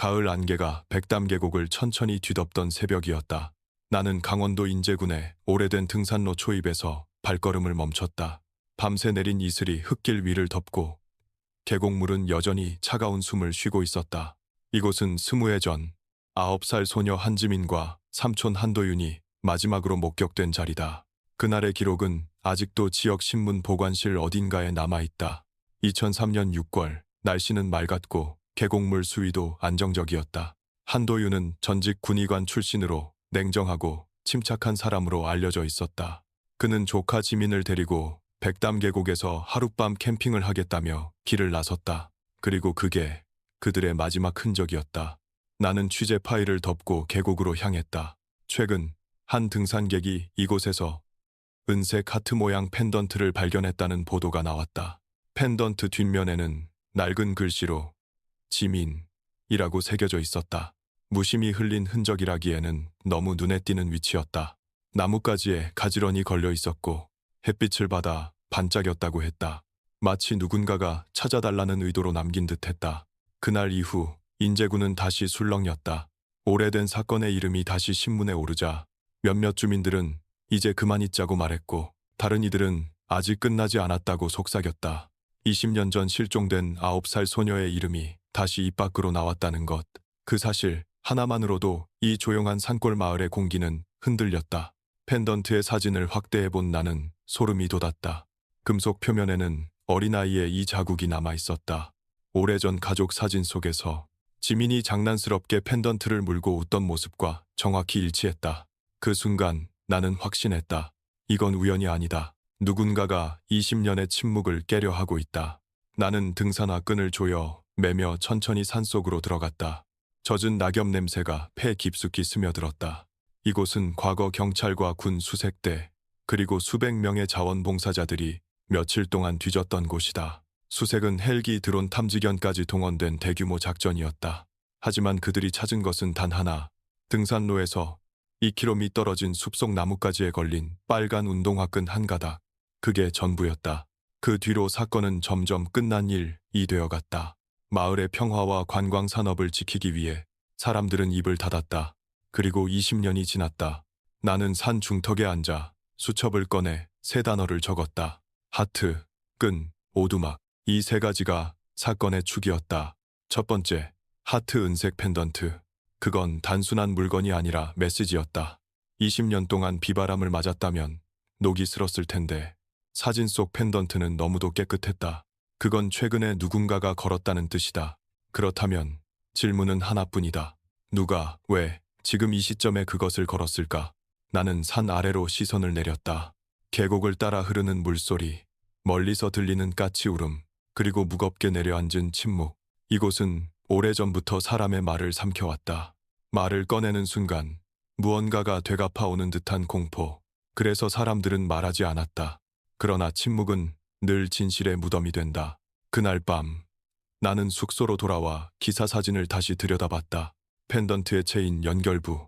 가을 안개가 백담 계곡을 천천히 뒤덮던 새벽이었다. 나는 강원도 인제군의 오래된 등산로 초입에서 발걸음을 멈췄다. 밤새 내린 이슬이 흙길 위를 덮고 계곡물은 여전히 차가운 숨을 쉬고 있었다. 이곳은 20해 전 9살 소녀 한지민과 삼촌 한도윤이 마지막으로 목격된 자리다. 그날의 기록은 아직도 지역 신문 보관실 어딘가에 남아있다. 2003년 6월, 날씨는 맑았고 계곡물 수위도 안정적이었다. 한도윤은 전직 군의관 출신으로 냉정하고 침착한 사람으로 알려져 있었다. 그는 조카 지민을 데리고 백담 계곡에서 하룻밤 캠핑을 하겠다며 길을 나섰다. 그리고 그게 그들의 마지막 흔적이었다. 나는 취재 파일을 덮고 계곡으로 향했다. 최근 한 등산객이 이곳에서 은색 하트 모양 펜던트를 발견했다는 보도가 나왔다. 펜던트 뒷면에는 낡은 글씨로 지민이라고 새겨져 있었다. 무심히 흘린 흔적이라기에는 너무 눈에 띄는 위치였다. 나뭇가지에 가지런히 걸려 있었고 햇빛을 받아 반짝였다고 했다. 마치 누군가가 찾아달라는 의도로 남긴 듯했다. 그날 이후 인제군은 다시 술렁였다. 오래된 사건의 이름이 다시 신문에 오르자 몇몇 주민들은 이제 그만 잊자고 말했고 다른 이들은 아직 끝나지 않았다고 속삭였다. 20년 전 실종된 9살 소녀의 이름이 다시 입 밖으로 나왔다는 것. 그 사실 하나만으로도 이 조용한 산골 마을의 공기는 흔들렸다. 펜던트의 사진을 확대해본 나는 소름이 돋았다. 금속 표면에는 어린아이의 이 자국이 남아있었다. 오래전 가족 사진 속에서 지민이 장난스럽게 펜던트를 물고 웃던 모습과 정확히 일치했다. 그 순간 나는 확신했다. 이건 우연이 아니다. 누군가가 20년의 침묵을 깨려 하고 있다. 나는 등산화 끈을 조여 매며 천천히 산속으로 들어갔다. 젖은 낙엽 냄새가 폐에 깊숙이 스며들었다. 이곳은 과거 경찰과 군 수색대 그리고 수백 명의 자원봉사자들이 며칠 동안 뒤졌던 곳이다. 수색은 헬기 드론 탐지견까지 동원된 대규모 작전이었다. 하지만 그들이 찾은 것은 단 하나. 등산로에서 2km 떨어진 숲속 나뭇가지에 걸린 빨간 운동화 끈 한 가닥. 그게 전부였다. 그 뒤로 사건은 점점 끝난 일이 되어갔다. 마을의 평화와 관광 산업을 지키기 위해 사람들은 입을 닫았다. 그리고 20년이 지났다. 나는 산 중턱에 앉아 수첩을 꺼내 세 단어를 적었다. 하트, 끈, 오두막. 이 세 가지가 사건의 축이었다. 첫 번째, 하트 은색 펜던트. 그건 단순한 물건이 아니라 메시지였다. 20년 동안 비바람을 맞았다면 녹이 슬었을 텐데 사진 속 펜던트는 너무도 깨끗했다. 그건 최근에 누군가가 걸었다는 뜻이다. 그렇다면 질문은 하나뿐이다. 누가, 왜, 지금 이 시점에 그것을 걸었을까? 나는 산 아래로 시선을 내렸다. 계곡을 따라 흐르는 물소리, 멀리서 들리는 까치울음, 그리고 무겁게 내려앉은 침묵. 이곳은 오래전부터 사람의 말을 삼켜왔다. 말을 꺼내는 순간 무언가가 되갚아오는 듯한 공포. 그래서 사람들은 말하지 않았다. 그러나 침묵은 늘 진실의 무덤이 된다. 그날 밤 나는 숙소로 돌아와 기사 사진을 다시 들여다봤다. 펜던트에 채인 연결부,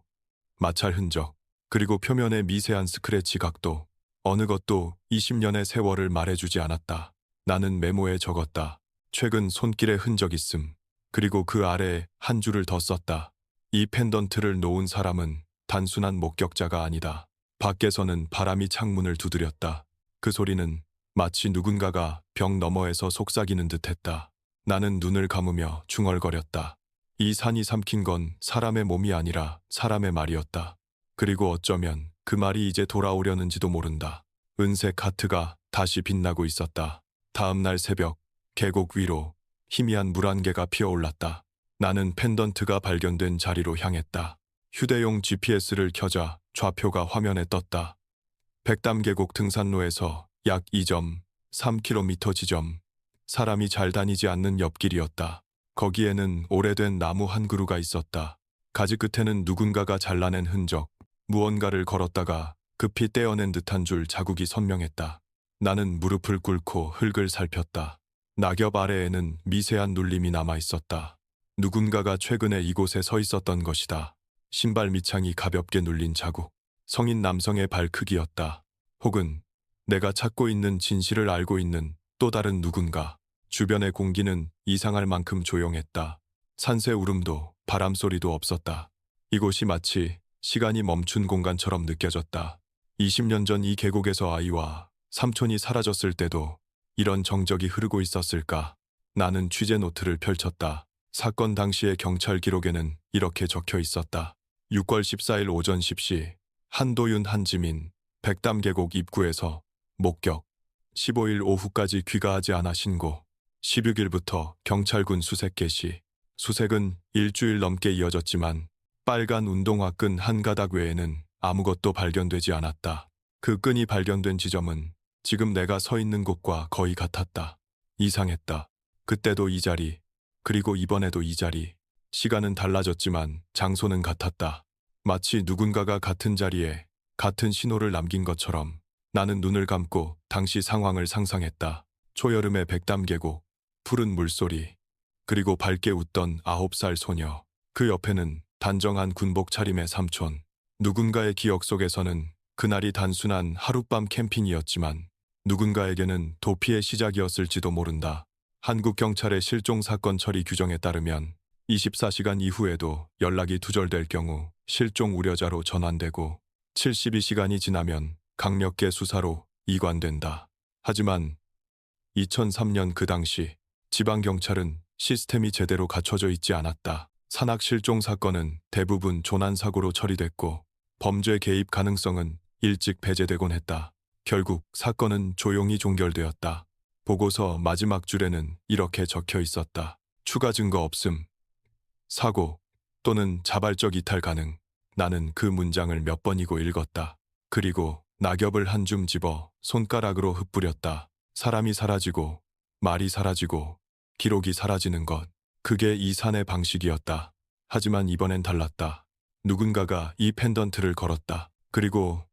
마찰 흔적, 그리고 표면의 미세한 스크래치 각도. 어느 것도 20년의 세월을 말해주지 않았다. 나는 메모에 적었다. 최근 손길의 흔적 있음. 그리고 그 아래에 한 줄을 더 썼다. 이 펜던트를 놓은 사람은 단순한 목격자가 아니다. 밖에서는 바람이 창문을 두드렸다. 그 소리는 마치 누군가가 벽 너머에서 속삭이는 듯했다. 나는 눈을 감으며 중얼거렸다. 이 산이 삼킨 건 사람의 몸이 아니라 사람의 말이었다. 그리고 어쩌면 그 말이 이제 돌아오려는지도 모른다. 은색 하트가 다시 빛나고 있었다. 다음 날 새벽, 계곡 위로 희미한 물안개가 피어올랐다. 나는 펜던트가 발견된 자리로 향했다. 휴대용 GPS를 켜자 좌표가 화면에 떴다. 백담 계곡 등산로에서 약 2.3km 지점. 사람이 잘 다니지 않는 옆길이었다. 거기에는 오래된 나무 한 그루가 있었다. 가지 끝에는 누군가가 잘라낸 흔적, 무언가를 걸었다가 급히 떼어낸 듯한 줄 자국이 선명했다. 나는 무릎을 꿇고 흙을 살폈다. 낙엽 아래에는 미세한 눌림이 남아 있었다. 누군가가 최근에 이곳에 서 있었던 것이다. 신발 밑창이 가볍게 눌린 자국. 성인 남성의 발 크기였다. 혹은 내가 찾고 있는 진실을 알고 있는 또 다른 누군가. 주변의 공기는 이상할 만큼 조용했다. 산새 울음도 바람 소리도 없었다. 이곳이 마치 시간이 멈춘 공간처럼 느껴졌다. 20년 전 이 계곡에서 아이와 삼촌이 사라졌을 때도 이런 정적이 흐르고 있었을까? 나는 취재 노트를 펼쳤다. 사건 당시의 경찰 기록에는 이렇게 적혀 있었다. 6월 14일 오전 10시 한도윤 한지민 백담 계곡 입구에서 목격. 15일 오후까지 귀가하지 않아 신고. 16일부터 경찰군 수색 개시. 수색은 일주일 넘게 이어졌지만 빨간 운동화 끈 한 가닥 외에는 아무것도 발견되지 않았다. 그 끈이 발견된 지점은 지금 내가 서 있는 곳과 거의 같았다. 이상했다. 그때도 이 자리, 그리고 이번에도 이 자리. 시간은 달라졌지만 장소는 같았다. 마치 누군가가 같은 자리에 같은 신호를 남긴 것처럼 나는 눈을 감고 당시 상황을 상상했다. 초여름의 백담 계곡, 푸른 물소리, 그리고 밝게 웃던 9살 소녀. 그 옆에는 단정한 군복 차림의 삼촌. 누군가의 기억 속에서는 그날이 단순한 하룻밤 캠핑이었지만 누군가에게는 도피의 시작이었을지도 모른다. 한국 경찰의 실종 사건 처리 규정에 따르면 24시간 이후에도 연락이 두절될 경우 실종 우려자로 전환되고 72시간이 지나면 강력계 수사로 이관된다. 하지만 2003년 그 당시 지방경찰은 시스템이 제대로 갖춰져 있지 않았다. 산악 실종 사건은 대부분 조난사고로 처리됐고 범죄 개입 가능성은 일찍 배제되곤 했다. 결국 사건은 조용히 종결되었다. 보고서 마지막 줄에는 이렇게 적혀 있었다. 추가 증거 없음. 사고 또는 자발적 이탈 가능. 나는 그 문장을 몇 번이고 읽었다. 그리고 낙엽을 한 줌 집어 손가락으로 흩뿌렸다. 사람이 사라지고 말이 사라지고 기록이 사라지는 것. 그게 이 산의 방식이었다. 하지만 이번엔 달랐다. 누군가가 이 펜던트를 걸었다. 그리고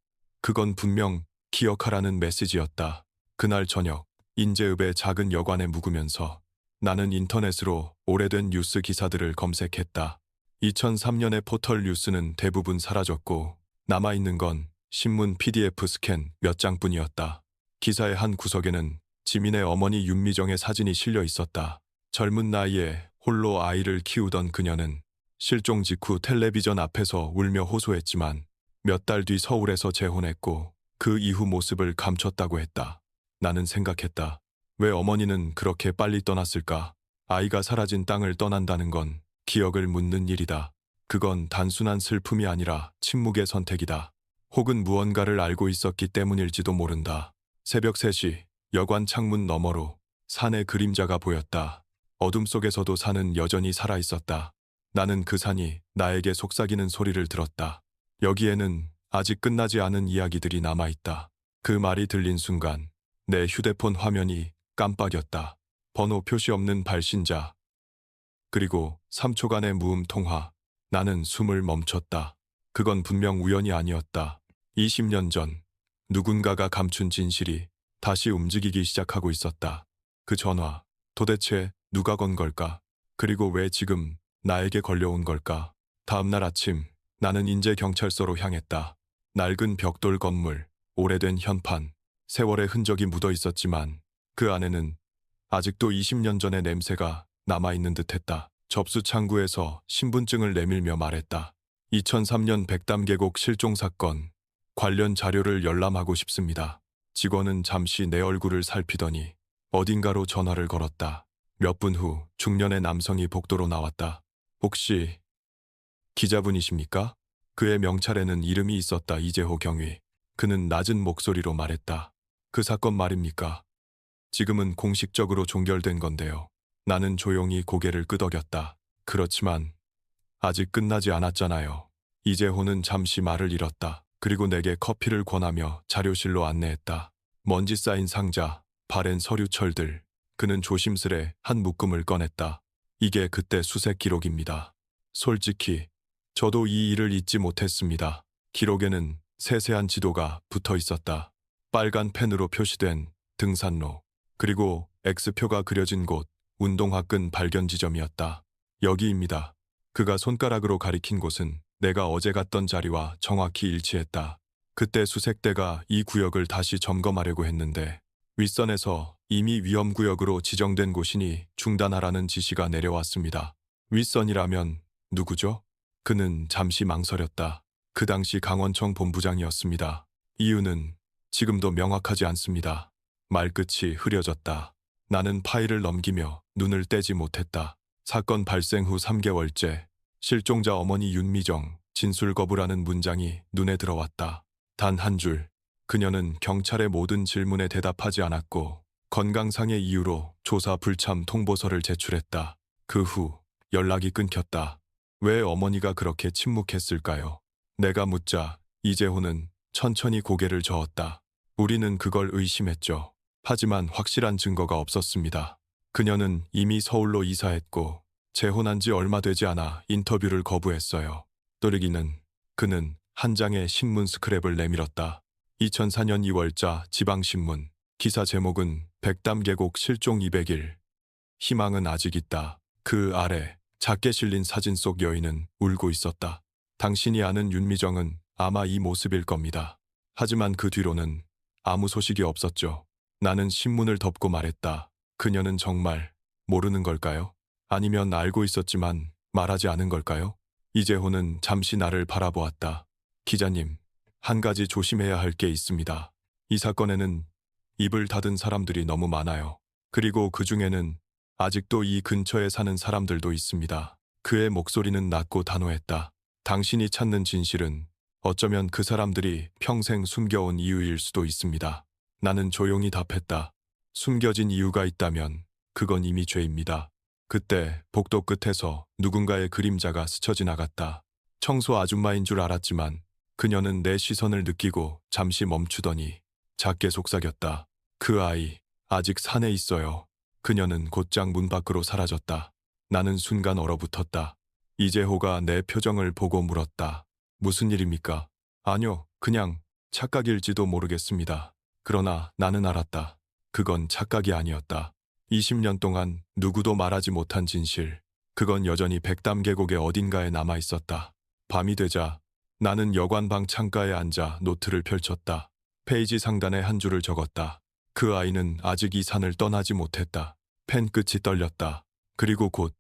그건 분명 기억하라는 메시지였다. 그날 저녁 인제읍의 작은 여관에 묵으면서 나는 인터넷으로 오래된 뉴스 기사들을 검색했다. 2003년의 포털 뉴스는 대부분 사라졌고 남아있는 건 신문 PDF 스캔 몇 장뿐이었다. 기사의 한 구석에는 지민의 어머니 윤미정의 사진이 실려 있었다. 젊은 나이에 홀로 아이를 키우던 그녀는 실종 직후 텔레비전 앞에서 울며 호소했지만 몇 달 뒤 서울에서 재혼했고 그 이후 모습을 감췄다고 했다. 나는 생각했다. 왜 어머니는 그렇게 빨리 떠났을까? 아이가 사라진 땅을 떠난다는 건 기억을 묻는 일이다. 그건 단순한 슬픔이 아니라 침묵의 선택이다. 혹은 무언가를 알고 있었기 때문일지도 모른다. 새벽 3시 여관 창문 너머로 산의 그림자가 보였다. 어둠 속에서도 산은 여전히 살아있었다. 나는 그 산이 나에게 속삭이는 소리를 들었다. 여기에는 아직 끝나지 않은 이야기들이 남아있다. 그 말이 들린 순간 내 휴대폰 화면이 깜빡였다. 번호 표시 없는 발신자. 그리고 3초간의 무음 통화. 나는 숨을 멈췄다. 그건 분명 우연이 아니었다. 20년 전 누군가가 감춘 진실이 다시 움직이기 시작하고 있었다. 그 전화, 도대체 누가 건 걸까? 그리고 왜 지금 나에게 걸려온 걸까? 다음날 아침 나는 인제경찰서로 향했다. 낡은 벽돌 건물, 오래된 현판, 세월의 흔적이 묻어 있었지만 그 안에는 아직도 20년 전의 냄새가 남아있는 듯했다. 접수 창구에서 신분증을 내밀며 말했다. 2003년 백담 계곡 실종 사건 관련 자료를 열람하고 싶습니다. 직원은 잠시 내 얼굴을 살피더니 어딘가로 전화를 걸었다. 몇 분 후 중년의 남성이 복도로 나왔다. 혹시 기자분이십니까? 그의 명찰에는 이름이 있었다. 이재호 경위. 그는 낮은 목소리로 말했다. 그 사건 말입니까? 지금은 공식적으로 종결된 건데요. 나는 조용히 고개를 끄덕였다. 그렇지만 아직 끝나지 않았잖아요. 이재호는 잠시 말을 잃었다. 그리고 내게 커피를 권하며 자료실로 안내했다. 먼지 쌓인 상자, 바랜 서류철들. 그는 조심스레 한 묶음을 꺼냈다. 이게 그때 수색 기록입니다. 솔직히 저도 이 일을 잊지 못했습니다. 기록에는 세세한 지도가 붙어 있었다. 빨간 펜으로 표시된 등산로, 그리고 X표가 그려진 곳, 운동화끈 발견 지점이었다. 여기입니다. 그가 손가락으로 가리킨 곳은 내가 어제 갔던 자리와 정확히 일치했다. 그때 수색대가 이 구역을 다시 점검하려고 했는데 윗선에서 이미 위험구역으로 지정된 곳이니 중단하라는 지시가 내려왔습니다. 윗선이라면 누구죠? 그는 잠시 망설였다. 그 당시 강원청 본부장이었습니다. 이유는 지금도 명확하지 않습니다. 말끝이 흐려졌다. 나는 파일을 넘기며 눈을 떼지 못했다. 사건 발생 후 3개월째 실종자 어머니 윤미정 진술 거부라는 문장이 눈에 들어왔다. 단 한 줄. 그녀는 경찰의 모든 질문에 대답하지 않았고 건강상의 이유로 조사 불참 통보서를 제출했다. 그 후 연락이 끊겼다. 왜 어머니가 그렇게 침묵했을까요? 내가 묻자 이재호는 천천히 고개를 저었다. 우리는 그걸 의심했죠. 하지만 확실한 증거가 없었습니다. 그녀는 이미 서울로 이사했고 재혼한 지 얼마 되지 않아 인터뷰를 거부했어요. 또르기는 그는 한 장의 신문 스크랩을 내밀었다. 2004년 2월자 지방신문. 기사 제목은 백담 계곡 실종 200일. 희망은 아직 있다. 그 아래 작게 실린 사진 속 여인은 울고 있었다. 당신이 아는 윤미정은 아마 이 모습일 겁니다. 하지만 그 뒤로는 아무 소식이 없었죠. 나는 신문을 덮고 말했다. 그녀는 정말 모르는 걸까요? 아니면 알고 있었지만 말하지 않은 걸까요? 이재호는 잠시 나를 바라보았다. 기자님, 한 가지 조심해야 할 게 있습니다. 이 사건에는 입을 닫은 사람들이 너무 많아요. 그리고 그 중에는 아직도 이 근처에 사는 사람들도 있습니다. 그의 목소리는 낮고 단호했다. 당신이 찾는 진실은 어쩌면 그 사람들이 평생 숨겨온 이유일 수도 있습니다. 나는 조용히 답했다. 숨겨진 이유가 있다면 그건 이미 죄입니다. 그때 복도 끝에서 누군가의 그림자가 스쳐 지나갔다. 청소 아줌마인 줄 알았지만 그녀는 내 시선을 느끼고 잠시 멈추더니 작게 속삭였다. 그 아이 아직 산에 있어요. 그녀는 곧장 문 밖으로 사라졌다. 나는 순간 얼어붙었다. 이재호가 내 표정을 보고 물었다. 무슨 일입니까? 아니요, 그냥 착각일지도 모르겠습니다. 그러나 나는 알았다. 그건 착각이 아니었다. 20년 동안 누구도 말하지 못한 진실. 그건 여전히 백담 계곡의 어딘가에 남아 있었다. 밤이 되자 나는 여관방 창가에 앉아 노트를 펼쳤다. 페이지 상단에 한 줄을 적었다. 그 아이는 아직 이 산을 떠나지 못했다. 펜 끝이 떨렸다. 그리고 곧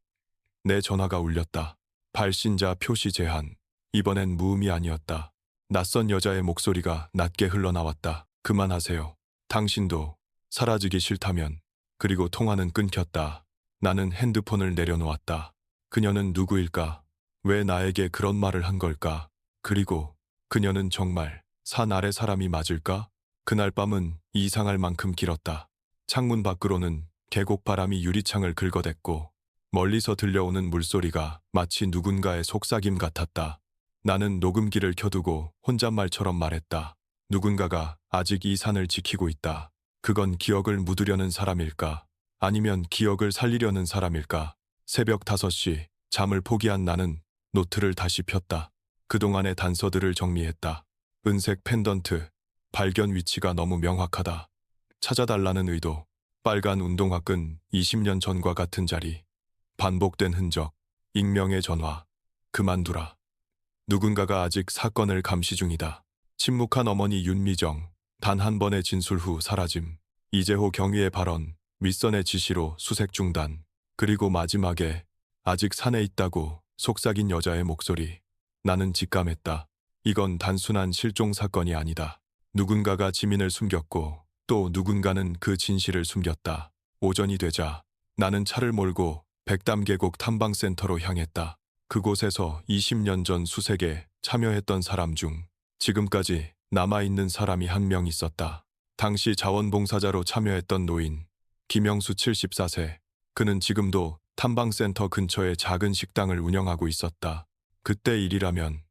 내 전화가 울렸다. 발신자 표시 제한. 이번엔 무음이 아니었다. 낯선 여자의 목소리가 낮게 흘러나왔다. 그만하세요. 당신도 사라지기 싫다면. 그리고 통화는 끊겼다. 나는 핸드폰을 내려놓았다. 그녀는 누구일까? 왜 나에게 그런 말을 한 걸까? 그리고 그녀는 정말 산 아래 사람이 맞을까? 그날 밤은 이상할 만큼 길었다. 창문 밖으로는 계곡 바람이 유리창을 긁어댔고 멀리서 들려오는 물소리가 마치 누군가의 속삭임 같았다. 나는 녹음기를 켜두고 혼잣말처럼 말했다. 누군가가 아직 이 산을 지키고 있다. 그건 기억을 묻으려는 사람일까? 아니면 기억을 살리려는 사람일까? 새벽 5시 잠을 포기한 나는 노트를 다시 폈다. 그동안의 단서들을 정리했다. 은색 펜던트, 발견 위치가 너무 명확하다. 찾아달라는 의도, 빨간 운동화끈 20년 전과 같은 자리, 반복된 흔적, 익명의 전화, 그만두라. 누군가가 아직 사건을 감시 중이다. 침묵한 어머니 윤미정, 단 한 번의 진술 후 사라짐, 이재호 경위의 발언, 윗선의 지시로 수색 중단, 그리고 마지막에 아직 산에 있다고 속삭인 여자의 목소리. 나는 직감했다. 이건 단순한 실종 사건이 아니다. 누군가가 지민을 숨겼고 또 누군가는 그 진실을 숨겼다. 오전이 되자 나는 차를 몰고 백담 계곡 탐방센터로 향했다. 그곳에서 20년 전 수색에 참여했던 사람 중 지금까지 남아있는 사람이 한 명 있었다. 당시 자원봉사자로 참여했던 노인 김영수 74세. 그는 지금도 탐방센터 근처에 작은 식당을 운영하고 있었다. 그때 일이라면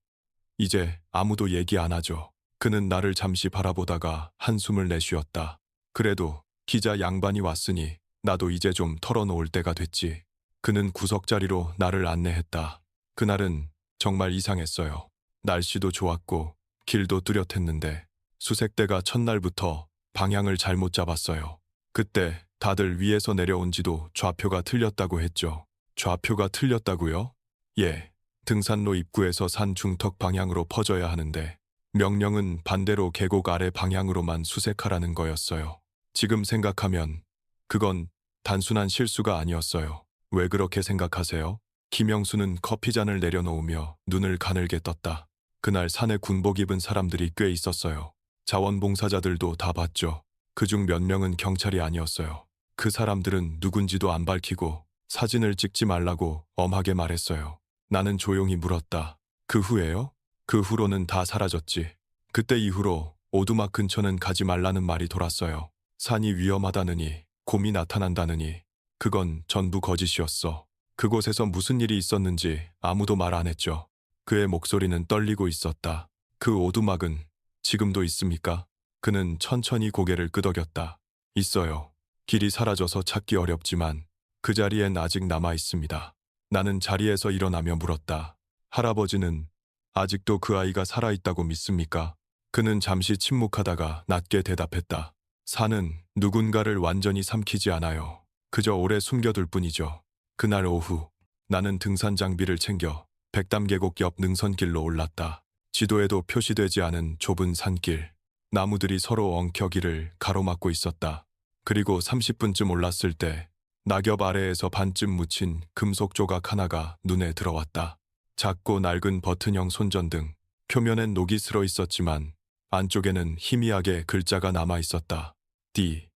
이제 아무도 얘기 안 하죠. 그는 나를 잠시 바라보다가 한숨을 내쉬었다. 그래도 기자 양반이 왔으니 나도 이제 좀 털어놓을 때가 됐지. 그는 구석자리로 나를 안내했다. 그날은 정말 이상했어요. 날씨도 좋았고 길도 뚜렷했는데 수색대가 첫날부터 방향을 잘못 잡았어요. 그때 다들 위에서 내려온 지도 좌표가 틀렸다고 했죠. 좌표가 틀렸다고요? 예. 등산로 입구에서 산 중턱 방향으로 퍼져야 하는데 명령은 반대로 계곡 아래 방향으로만 수색하라는 거였어요. 지금 생각하면 그건 단순한 실수가 아니었어요. 왜 그렇게 생각하세요? 김영수는 커피잔을 내려놓으며 눈을 가늘게 떴다. 그날 산에 군복 입은 사람들이 꽤 있었어요. 자원봉사자들도 다 봤죠. 그중 몇 명은 경찰이 아니었어요. 그 사람들은 누군지도 안 밝히고 사진을 찍지 말라고 엄하게 말했어요. 나는 조용히 물었다. 그 후에요? 그 후로는 다 사라졌지. 그때 이후로 오두막 근처는 가지 말라는 말이 돌았어요. 산이 위험하다느니, 곰이 나타난다느니. 그건 전부 거짓이었어. 그곳에서 무슨 일이 있었는지 아무도 말 안 했죠. 그의 목소리는 떨리고 있었다. 그 오두막은 지금도 있습니까? 그는 천천히 고개를 끄덕였다. 있어요. 길이 사라져서 찾기 어렵지만 그 자리엔 아직 남아 있습니다. 나는 자리에서 일어나며 물었다. 할아버지는 아직도 그 아이가 살아있다고 믿습니까? 그는 잠시 침묵하다가 낮게 대답했다. 산은 누군가를 완전히 삼키지 않아요. 그저 오래 숨겨둘 뿐이죠. 그날 오후 나는 등산 장비를 챙겨 백담계곡 옆 능선길로 올랐다. 지도에도 표시되지 않은 좁은 산길. 나무들이 서로 엉켜기를 가로막고 있었다. 그리고 30분쯤 올랐을 때 낙엽 아래에서 반쯤 묻힌 금속 조각 하나가 눈에 들어왔다. 작고 낡은 버튼형 손전등. 표면엔 녹이 슬어 있었지만 안쪽에는 희미하게 글자가 남아 있었다. D,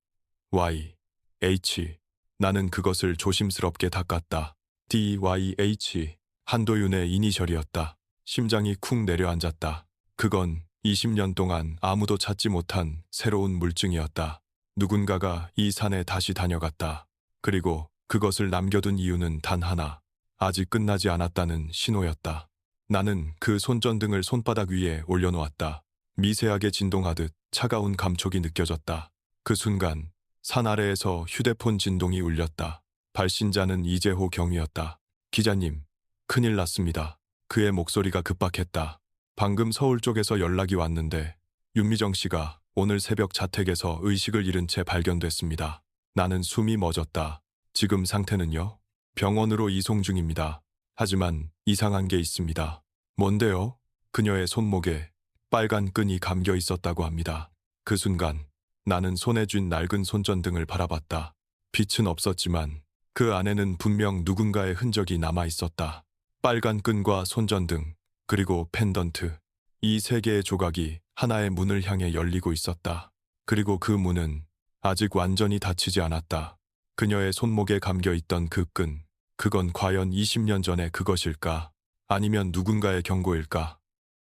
Y, H. 나는 그것을 조심스럽게 닦았다. D, Y, H. 한도윤의 이니셜이었다. 심장이 쿵 내려앉았다. 그건 20년 동안 아무도 찾지 못한 새로운 물증이었다. 누군가가 이 산에 다시 다녀갔다. 그리고 그것을 남겨둔 이유는 단 하나. 아직 끝나지 않았다는 신호였다. 나는 그 손전등을 손바닥 위에 올려놓았다. 미세하게 진동하듯 차가운 감촉이 느껴졌다. 그 순간 산 아래에서 휴대폰 진동이 울렸다. 발신자는 이재호 경위였다. 기자님, 큰일 났습니다. 그의 목소리가 급박했다. 방금 서울 쪽에서 연락이 왔는데 윤미정 씨가 오늘 새벽 자택에서 의식을 잃은 채 발견됐습니다. 나는 숨이 멎었다. 지금 상태는요? 병원으로 이송 중입니다. 하지만 이상한 게 있습니다. 뭔데요? 그녀의 손목에 빨간 끈이 감겨 있었다고 합니다. 그 순간 나는 손에 쥔 낡은 손전등을 바라봤다. 빛은 없었지만 그 안에는 분명 누군가의 흔적이 남아 있었다. 빨간 끈과 손전등, 그리고 펜던트. 이 세 개의 조각이 하나의 문을 향해 열리고 있었다. 그리고 그 문은 아직 완전히 닫히지 않았다. 그녀의 손목에 감겨 있던 그 끈, 그건 과연 20년 전의 그것일까? 아니면 누군가의 경고일까?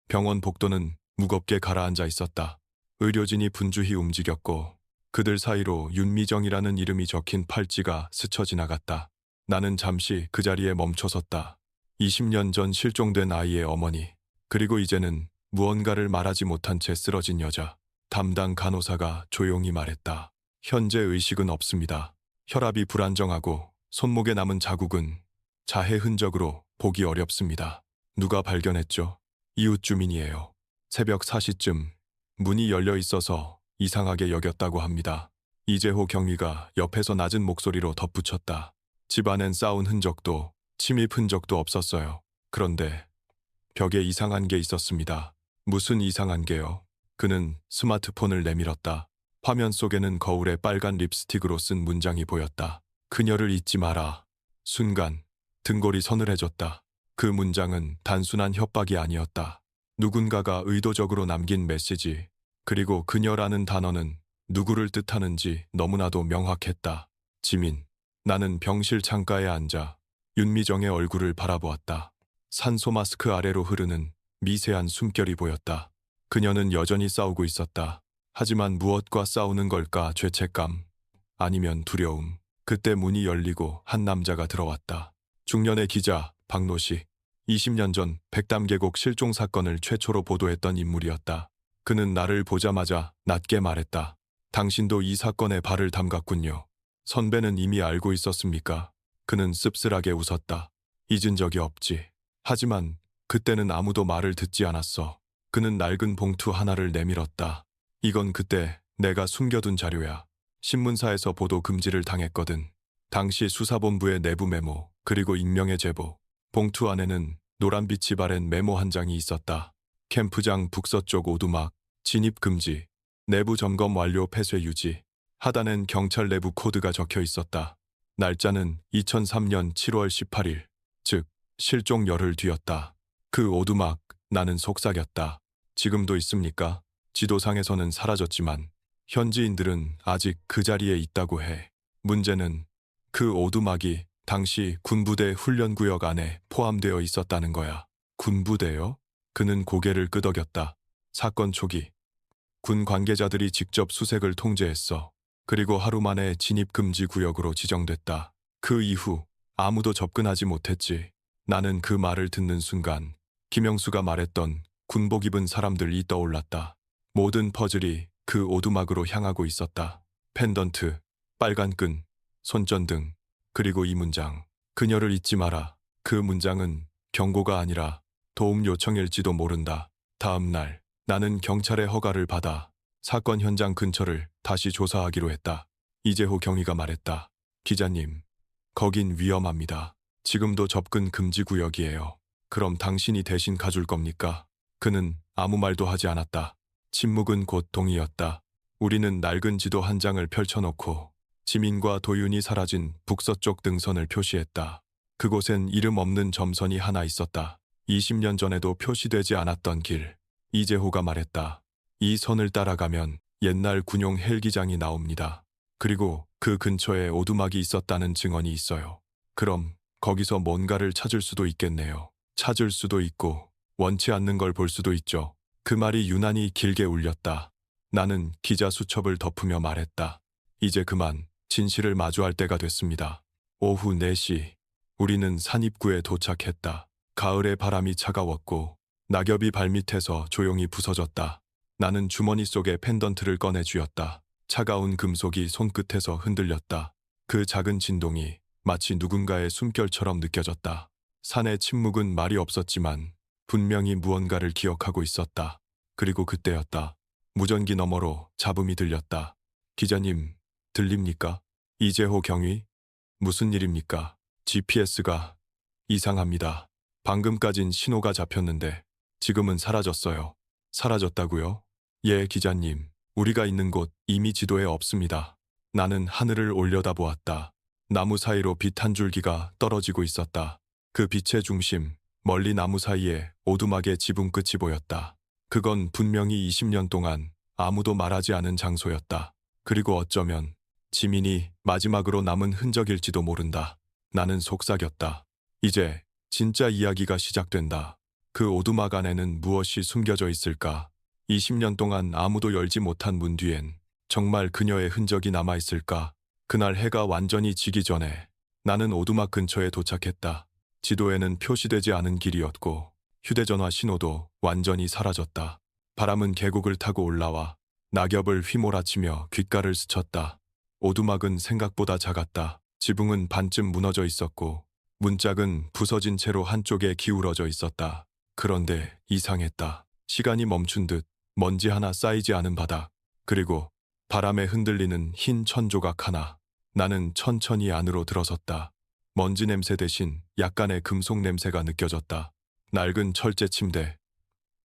병원 복도는 무겁게 가라앉아 있었다. 의료진이 분주히 움직였고 그들 사이로 윤미정이라는 이름이 적힌 팔찌가 스쳐 지나갔다. 나는 잠시 그 자리에 멈춰섰다. 20년 전 실종된 아이의 어머니, 그리고 이제는 무언가를 말하지 못한 채 쓰러진 여자. 담당 간호사가 조용히 말했다. 현재 의식은 없습니다. 혈압이 불안정하고 손목에 남은 자국은 자해 흔적으로 보기 어렵습니다. 누가 발견했죠? 이웃 주민이에요. 새벽 4시쯤 문이 열려 있어서 이상하게 여겼다고 합니다. 이재호 경위가 옆에서 낮은 목소리로 덧붙였다. 집안엔 싸운 흔적도 침입 흔적도 없었어요. 그런데 벽에 이상한 게 있었습니다. 무슨 이상한 게요? 그는 스마트폰을 내밀었다. 화면 속에는 거울에 빨간 립스틱으로 쓴 문장이 보였다. 그녀를 잊지 마라. 순간 등골이 서늘해졌다. 그 문장은 단순한 협박이 아니었다. 누군가가 의도적으로 남긴 메시지, 그리고 그녀라는 단어는 누구를 뜻하는지 너무나도 명확했다. 지민. 나는 병실 창가에 앉아 윤미정의 얼굴을 바라보았다. 산소 마스크 아래로 흐르는 미세한 숨결이 보였다. 그녀는 여전히 싸우고 있었다. 하지만 무엇과 싸우는 걸까? 죄책감? 아니면 두려움? 그때 문이 열리고 한 남자가 들어왔다. 중년의 기자 박노식. 20년 전 백담계곡 실종 사건을 최초로 보도했던 인물이었다. 그는 나를 보자마자 낮게 말했다. 당신도 이 사건에 발을 담갔군요. 선배는 이미 알고 있었습니까? 그는 씁쓸하게 웃었다. 잊은 적이 없지. 하지만 그때는 아무도 말을 듣지 않았어. 그는 낡은 봉투 하나를 내밀었다. 이건 그때 내가 숨겨둔 자료야. 신문사에서 보도 금지를 당했거든. 당시 수사본부의 내부 메모, 그리고 익명의 제보. 봉투 안에는 노란빛이 바랜 메모 한 장이 있었다. 캠프장 북서쪽 오두막, 진입 금지, 내부 점검 완료 폐쇄 유지. 하단엔 경찰 내부 코드가 적혀 있었다. 날짜는 2003년 7월 18일. 즉 실종 열흘 뒤였다. 그 오두막, 나는 속삭였다. 지금도 있습니까? 지도상에서는 사라졌지만 현지인들은 아직 그 자리에 있다고 해. 문제는 그 오두막이 당시 군부대 훈련구역 안에 포함되어 있었다는 거야. 군부대요? 그는 고개를 끄덕였다. 사건 초기 군 관계자들이 직접 수색을 통제했어. 그리고 하루 만에 진입금지 구역으로 지정됐다. 그 이후 아무도 접근하지 못했지. 나는 그 말을 듣는 순간 김영수가 말했던 군복 입은 사람들이 떠올랐다. 모든 퍼즐이 그 오두막으로 향하고 있었다. 펜던트, 빨간 끈, 손전등, 그리고 이 문장. 그녀를 잊지 마라. 그 문장은 경고가 아니라 도움 요청일지도 모른다. 다음 날 나는 경찰의 허가를 받아 사건 현장 근처를 다시 조사하기로 했다. 이재호 경위가 말했다. 기자님, 거긴 위험합니다. 지금도 접근 금지 구역이에요. 그럼 당신이 대신 가줄 겁니까? 그는 아무 말도 하지 않았다. 침묵은 곧 동의였다. 우리는 낡은 지도 한 장을 펼쳐놓고 지민과 도윤이 사라진 북서쪽 등선을 표시했다. 그곳엔 이름 없는 점선이 하나 있었다. 20년 전에도 표시되지 않았던 길. 이재호가 말했다. 이 선을 따라가면 옛날 군용 헬기장이 나옵니다. 그리고 그 근처에 오두막이 있었다는 증언이 있어요. 그럼 거기서 뭔가를 찾을 수도 있겠네요. 찾을 수도 있고 원치 않는 걸 볼 수도 있죠. 그 말이 유난히 길게 울렸다. 나는 기자 수첩을 덮으며 말했다. 이제 그만 진실을 마주할 때가 됐습니다. 오후 4시 우리는 산입구에 도착했다. 가을의 바람이 차가웠고 낙엽이 발밑에서 조용히 부서졌다. 나는 주머니 속에 펜던트를 꺼내 쥐었다. 차가운 금속이 손끝에서 흔들렸다. 그 작은 진동이 마치 누군가의 숨결처럼 느껴졌다. 산의 침묵은 말이 없었지만 분명히 무언가를 기억하고 있었다. 그리고 그때였다. 무전기 너머로 잡음이 들렸다. 기자님, 들립니까? 이재호 경위? 무슨 일입니까? GPS가 이상합니다. 방금까진 신호가 잡혔는데 지금은 사라졌어요. 사라졌다고요? 예, 기자님. 우리가 있는 곳 이미 지도에 없습니다. 나는 하늘을 올려다보았다. 나무 사이로 빛 한 줄기가 떨어지고 있었다. 그 빛의 중심, 멀리 나무 사이에 오두막의 지붕 끝이 보였다. 그건 분명히 20년 동안 아무도 말하지 않은 장소였다. 그리고 어쩌면 지민이 마지막으로 남은 흔적일지도 모른다. 나는 속삭였다. 이제 진짜 이야기가 시작된다. 그 오두막 안에는 무엇이 숨겨져 있을까? 20년 동안 아무도 열지 못한 문 뒤엔 정말 그녀의 흔적이 남아있을까? 그날 해가 완전히 지기 전에 나는 오두막 근처에 도착했다. 지도에는 표시되지 않은 길이었고 휴대전화 신호도 완전히 사라졌다. 바람은 계곡을 타고 올라와 낙엽을 휘몰아치며 귓가를 스쳤다. 오두막은 생각보다 작았다. 지붕은 반쯤 무너져 있었고 문짝은 부서진 채로 한쪽에 기울어져 있었다. 그런데 이상했다. 시간이 멈춘 듯 먼지 하나 쌓이지 않은 바닥, 그리고 바람에 흔들리는 흰 천조각 하나. 나는 천천히 안으로 들어섰다. 먼지 냄새 대신 약간의 금속 냄새가 느껴졌다. 낡은 철제 침대,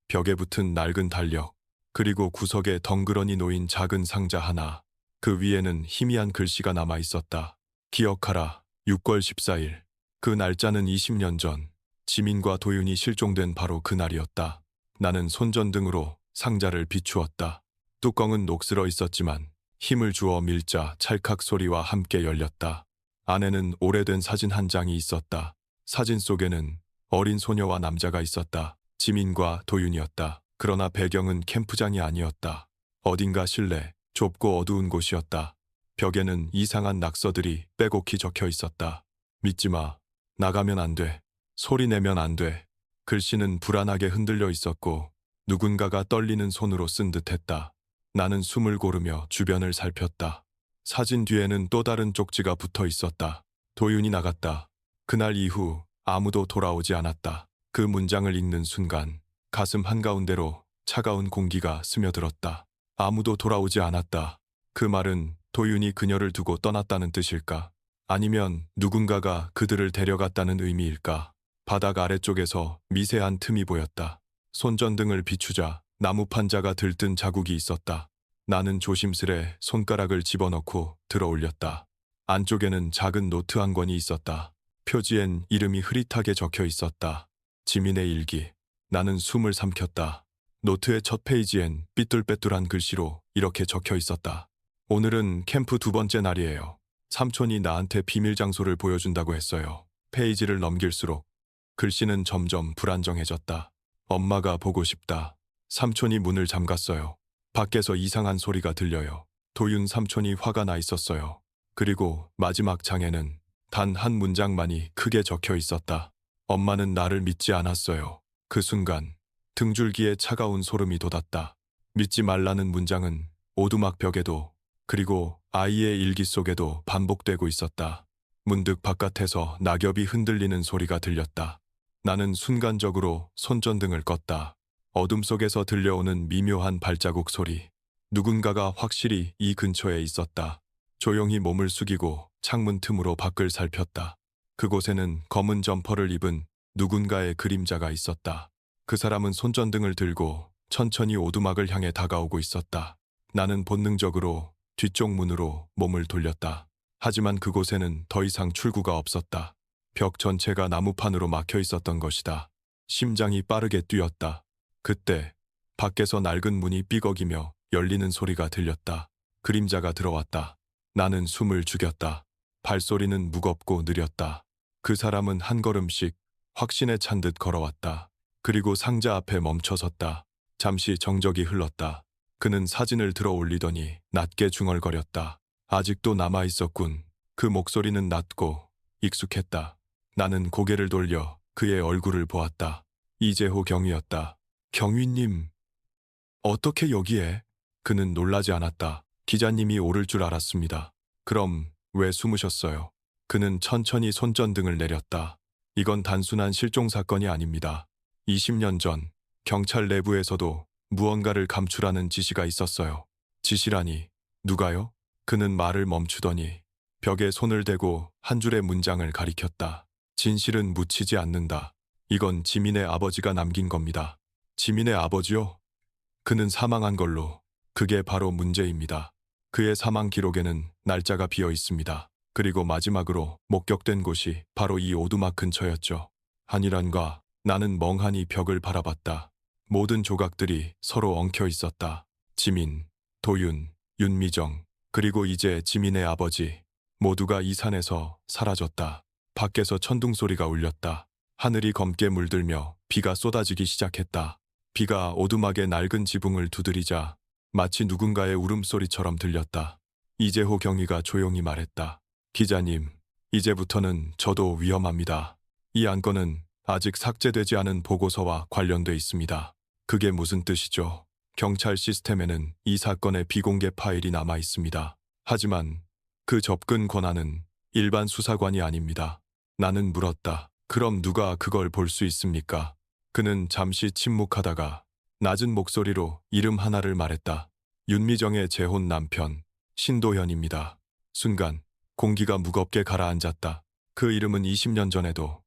벽에 붙은 낡은 달력, 그리고 구석에 덩그러니 놓인 작은 상자 하나. 그 위에는 희미한 글씨가 남아 있었다. 기억하라, 6월 14일. 그 날짜는 20년 전 지민과 도윤이 실종된 바로 그날이었다. 나는 손전등으로 상자를 비추었다. 뚜껑은 녹슬어 있었지만 힘을 주어 밀자 찰칵 소리와 함께 열렸다. 안에는 오래된 사진 한 장이 있었다. 사진 속에는 어린 소녀와 남자가 있었다. 지민과 도윤이었다. 그러나 배경은 캠프장이 아니었다. 어딘가 실내, 좁고 어두운 곳이었다. 벽에는 이상한 낙서들이 빼곡히 적혀 있었다. 믿지 마. 나가면 안 돼. 소리 내면 안 돼. 글씨는 불안하게 흔들려 있었고 누군가가 떨리는 손으로 쓴 듯했다. 나는 숨을 고르며 주변을 살폈다. 사진 뒤에는 또 다른 쪽지가 붙어 있었다. 도윤이 나갔다. 그날 이후 아무도 돌아오지 않았다. 그 문장을 읽는 순간 가슴 한가운데로 차가운 공기가 스며들었다. 아무도 돌아오지 않았다. 그 말은 도윤이 그녀를 두고 떠났다는 뜻일까? 아니면 누군가가 그들을 데려갔다는 의미일까? 바닥 아래쪽에서 미세한 틈이 보였다. 손전등을 비추자 나무 판자가 들뜬 자국이 있었다. 나는 조심스레 손가락을 집어넣고 들어 올렸다. 안쪽에는 작은 노트 한 권이 있었다. 표지엔 이름이 흐릿하게 적혀 있었다. 지민의 일기. 나는 숨을 삼켰다. 노트의 첫 페이지엔 삐뚤빼뚤한 글씨로 이렇게 적혀 있었다. 오늘은 캠프 2번째 날이에요. 삼촌이 나한테 비밀 장소를 보여준다고 했어요. 페이지를 넘길수록 글씨는 점점 불안정해졌다. 엄마가 보고 싶다. 삼촌이 문을 잠갔어요. 밖에서 이상한 소리가 들려요. 도윤 삼촌이 화가 나 있었어요. 그리고 마지막 장에는 단 한 문장만이 크게 적혀 있었다. 엄마는 나를 믿지 않았어요. 그 순간 등줄기에 차가운 소름이 돋았다. 믿지 말라는 문장은 오두막 벽에도 그리고 아이의 일기 속에도 반복되고 있었다. 문득 바깥에서 낙엽이 흔들리는 소리가 들렸다. 나는 순간적으로 손전등을 껐다. 어둠 속에서 들려오는 미묘한 발자국 소리. 누군가가 확실히 이 근처에 있었다. 조용히 몸을 숙이고 창문 틈으로 밖을 살폈다. 그곳에는 검은 점퍼를 입은 누군가의 그림자가 있었다. 그 사람은 손전등을 들고 천천히 오두막을 향해 다가오고 있었다. 나는 본능적으로 뒤쪽 문으로 몸을 돌렸다. 하지만 그곳에는 더 이상 출구가 없었다. 벽 전체가 나무판으로 막혀 있었던 것이다. 심장이 빠르게 뛰었다. 그때 밖에서 낡은 문이 삐걱이며 열리는 소리가 들렸다. 그림자가 들어왔다. 나는 숨을 죽였다. 발소리는 무겁고 느렸다. 그 사람은 한 걸음씩 확신에 찬 듯 걸어왔다. 그리고 상자 앞에 멈춰섰다. 잠시 정적이 흘렀다. 그는 사진을 들어 올리더니 낮게 중얼거렸다. 아직도 남아있었군. 그 목소리는 낮고 익숙했다. 나는 고개를 돌려 그의 얼굴을 보았다. 이재호 경위였다. 경위님, 어떻게 여기에? 그는 놀라지 않았다. 기자님이 오를 줄 알았습니다. 그럼 왜 숨으셨어요? 그는 천천히 손전등을 내렸다. 이건 단순한 실종 사건이 아닙니다. 20년 전 경찰 내부에서도 무언가를 감추라는 지시가 있었어요. 지시라니, 누가요? 그는 말을 멈추더니 벽에 손을 대고 한 줄의 문장을 가리켰다. 진실은 묻히지 않는다. 이건 지민의 아버지가 남긴 겁니다. 지민의 아버지요? 그는 사망한 걸로. 그게 바로 문제입니다. 그의 사망 기록에는 날짜가 비어 있습니다. 그리고 마지막으로 목격된 곳이 바로 이 오두막 근처였죠. 한일환과 나는 멍하니 벽을 바라봤다. 모든 조각들이 서로 엉켜 있었다. 지민, 도윤, 윤미정, 그리고 이제 지민의 아버지. 모두가 이 산에서 사라졌다. 밖에서 천둥 소리가 울렸다. 하늘이 검게 물들며 비가 쏟아지기 시작했다. 비가 오두막의 낡은 지붕을 두드리자 마치 누군가의 울음소리처럼 들렸다. 이재호 경위가 조용히 말했다. 기자님, 이제부터는 저도 위험합니다. 이 안건은 아직 삭제되지 않은 보고서와 관련돼 있습니다. 그게 무슨 뜻이죠? 경찰 시스템에는 이 사건의 비공개 파일이 남아 있습니다. 하지만 그 접근 권한은 일반 수사관이 아닙니다. 나는 물었다. 그럼 누가 그걸 볼 수 있습니까? 그는 잠시 침묵하다가 낮은 목소리로 이름 하나를 말했다. 윤미정의 재혼 남편, 신도현입니다. 순간 공기가 무겁게 가라앉았다. 그 이름은 20년 전에도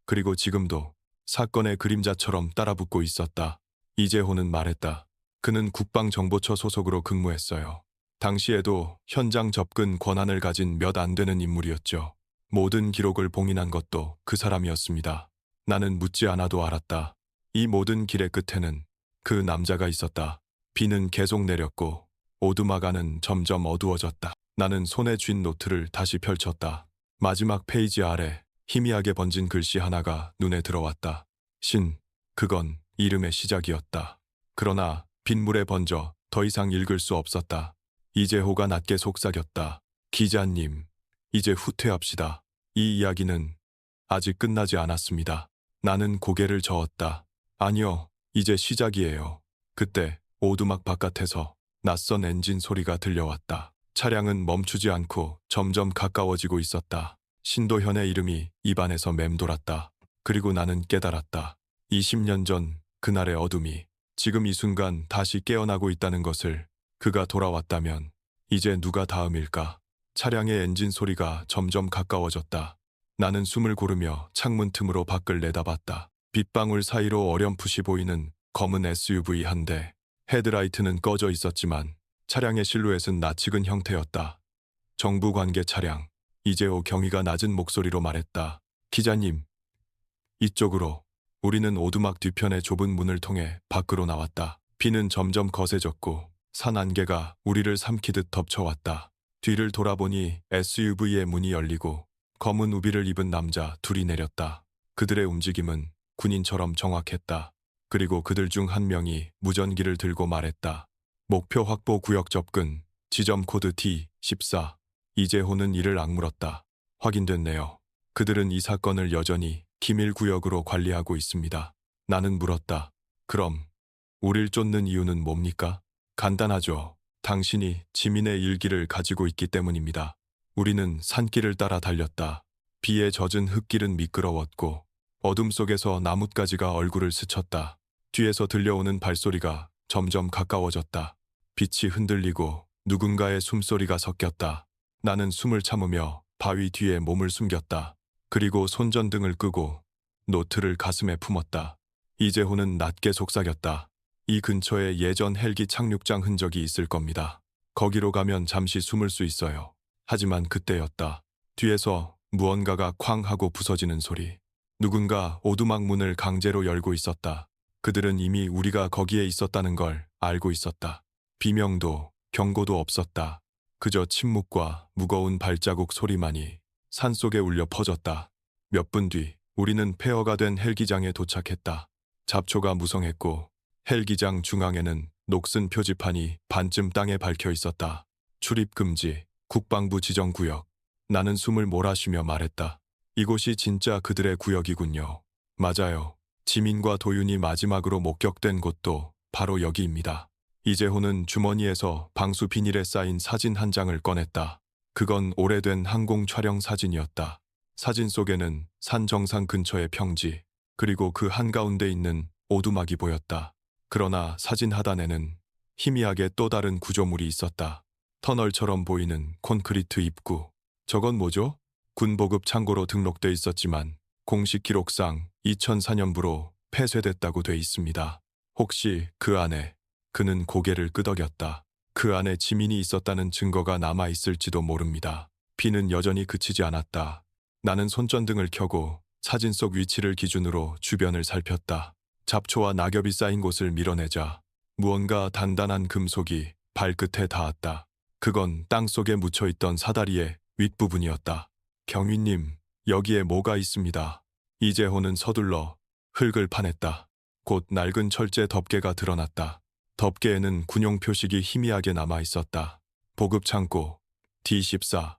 그리고 지금도 사건의 그림자처럼 따라붙고 있었다. 이재호는 말했다. 그는 국방정보처 소속으로 근무했어요. 당시에도 현장 접근 권한을 가진 몇 안 되는 인물이었죠. 모든 기록을 봉인한 것도 그 사람이었습니다. 나는 묻지 않아도 알았다. 이 모든 길의 끝에는 그 남자가 있었다. 비는 계속 내렸고 오두막 안은 점점 어두워졌다. 나는 손에 쥔 노트를 다시 펼쳤다. 마지막 페이지 아래 희미하게 번진 글씨 하나가 눈에 들어왔다. 신, 그건 이름의 시작이었다. 그러나 빗물에 번져 더 이상 읽을 수 없었다. 이재호가 낮게 속삭였다. 기자님, 이제 후퇴합시다. 이 이야기는 아직 끝나지 않았습니다. 나는 고개를 저었다. 아니요, 이제 시작이에요. 그때 오두막 바깥에서 낯선 엔진 소리가 들려왔다. 차량은 멈추지 않고 점점 가까워지고 있었다. 신도현의 이름이 입안에서 맴돌았다. 그리고 나는 깨달았다. 20년 전 그날의 어둠이 지금 이 순간 다시 깨어나고 있다는 것을. 그가 돌아왔다면 이제 누가 다음일까? 차량의 엔진 소리가 점점 가까워졌다. 나는 숨을 고르며 창문 틈으로 밖을 내다봤다. 빗방울 사이로 어렴풋이 보이는 검은 SUV 한 대. 헤드라이트는 꺼져 있었지만 차량의 실루엣은 낯익은 형태였다. 정부 관계 차량. 이재호 경위가 낮은 목소리로 말했다. 기자님, 이쪽으로. 우리는 오두막 뒤편의 좁은 문을 통해 밖으로 나왔다. 비는 점점 거세졌고 산 안개가 우리를 삼키듯 덮쳐왔다. 뒤를 돌아보니 SUV의 문이 열리고 검은 우비를 입은 남자 둘이 내렸다. 그들의 움직임은 군인처럼 정확했다. 그리고 그들 중 한 명이 무전기를 들고 말했다. 목표 확보 구역 접근, 지점 코드 T14. 이재호는 이를 악물었다. 확인됐네요. 그들은 이 사건을 여전히 기밀 구역으로 관리하고 있습니다. 나는 물었다. 그럼 우릴 쫓는 이유는 뭡니까? 간단하죠. 당신이 지민의 일기를 가지고 있기 때문입니다. 우리는 산길을 따라 달렸다. 비에 젖은 흙길은 미끄러웠고 어둠 속에서 나뭇가지가 얼굴을 스쳤다. 뒤에서 들려오는 발소리가 점점 가까워졌다. 빛이 흔들리고 누군가의 숨소리가 섞였다. 나는 숨을 참으며 바위 뒤에 몸을 숨겼다. 그리고 손전등을 끄고 노트를 가슴에 품었다. 이재호는 낮게 속삭였다. 이 근처에 예전 헬기 착륙장 흔적이 있을 겁니다. 거기로 가면 잠시 숨을 수 있어요. 하지만 그때였다. 뒤에서 무언가가 쾅 하고 부서지는 소리. 누군가 오두막 문을 강제로 열고 있었다. 그들은 이미 우리가 거기에 있었다는 걸 알고 있었다. 비명도 경고도 없었다. 그저 침묵과 무거운 발자국 소리만이 산속에 울려 퍼졌다. 몇 분 뒤 우리는 폐허가 된 헬기장에 도착했다. 잡초가 무성했고 헬기장 중앙에는 녹슨 표지판이 반쯤 땅에 박혀 있었다. 출입 금지, 국방부 지정 구역. 나는 숨을 몰아쉬며 말했다. 이곳이 진짜 그들의 구역이군요. 맞아요. 지민과 도윤이 마지막으로 목격된 곳도 바로 여기입니다. 이재호는 주머니에서 방수 비닐에 쌓인 사진 한 장을 꺼냈다. 그건 오래된 항공 촬영 사진이었다. 사진 속에는 산 정상 근처의 평지, 그리고 그 한가운데 있는 오두막이 보였다. 그러나 사진 하단에는 희미하게 또 다른 구조물이 있었다. 터널처럼 보이는 콘크리트 입구. 저건 뭐죠? 군보급 창고로 등록돼 있었지만 공식 기록상 2004년부로 폐쇄됐다고 돼 있습니다. 혹시 그 안에, 그는 고개를 끄덕였다. 그 안에 지민이 있었다는 증거가 남아있을지도 모릅니다. 비는 여전히 그치지 않았다. 나는 손전등을 켜고 사진 속 위치를 기준으로 주변을 살폈다. 잡초와 낙엽이 쌓인 곳을 밀어내자 무언가 단단한 금속이 발끝에 닿았다. 그건 땅속에 묻혀있던 사다리의 윗부분이었다. 경위님, 여기에 뭐가 있습니다. 이재호는 서둘러 흙을 파냈다. 곧 낡은 철제 덮개가 드러났다. 덮개에는 군용 표식이 희미하게 남아있었다. 보급창고, D14,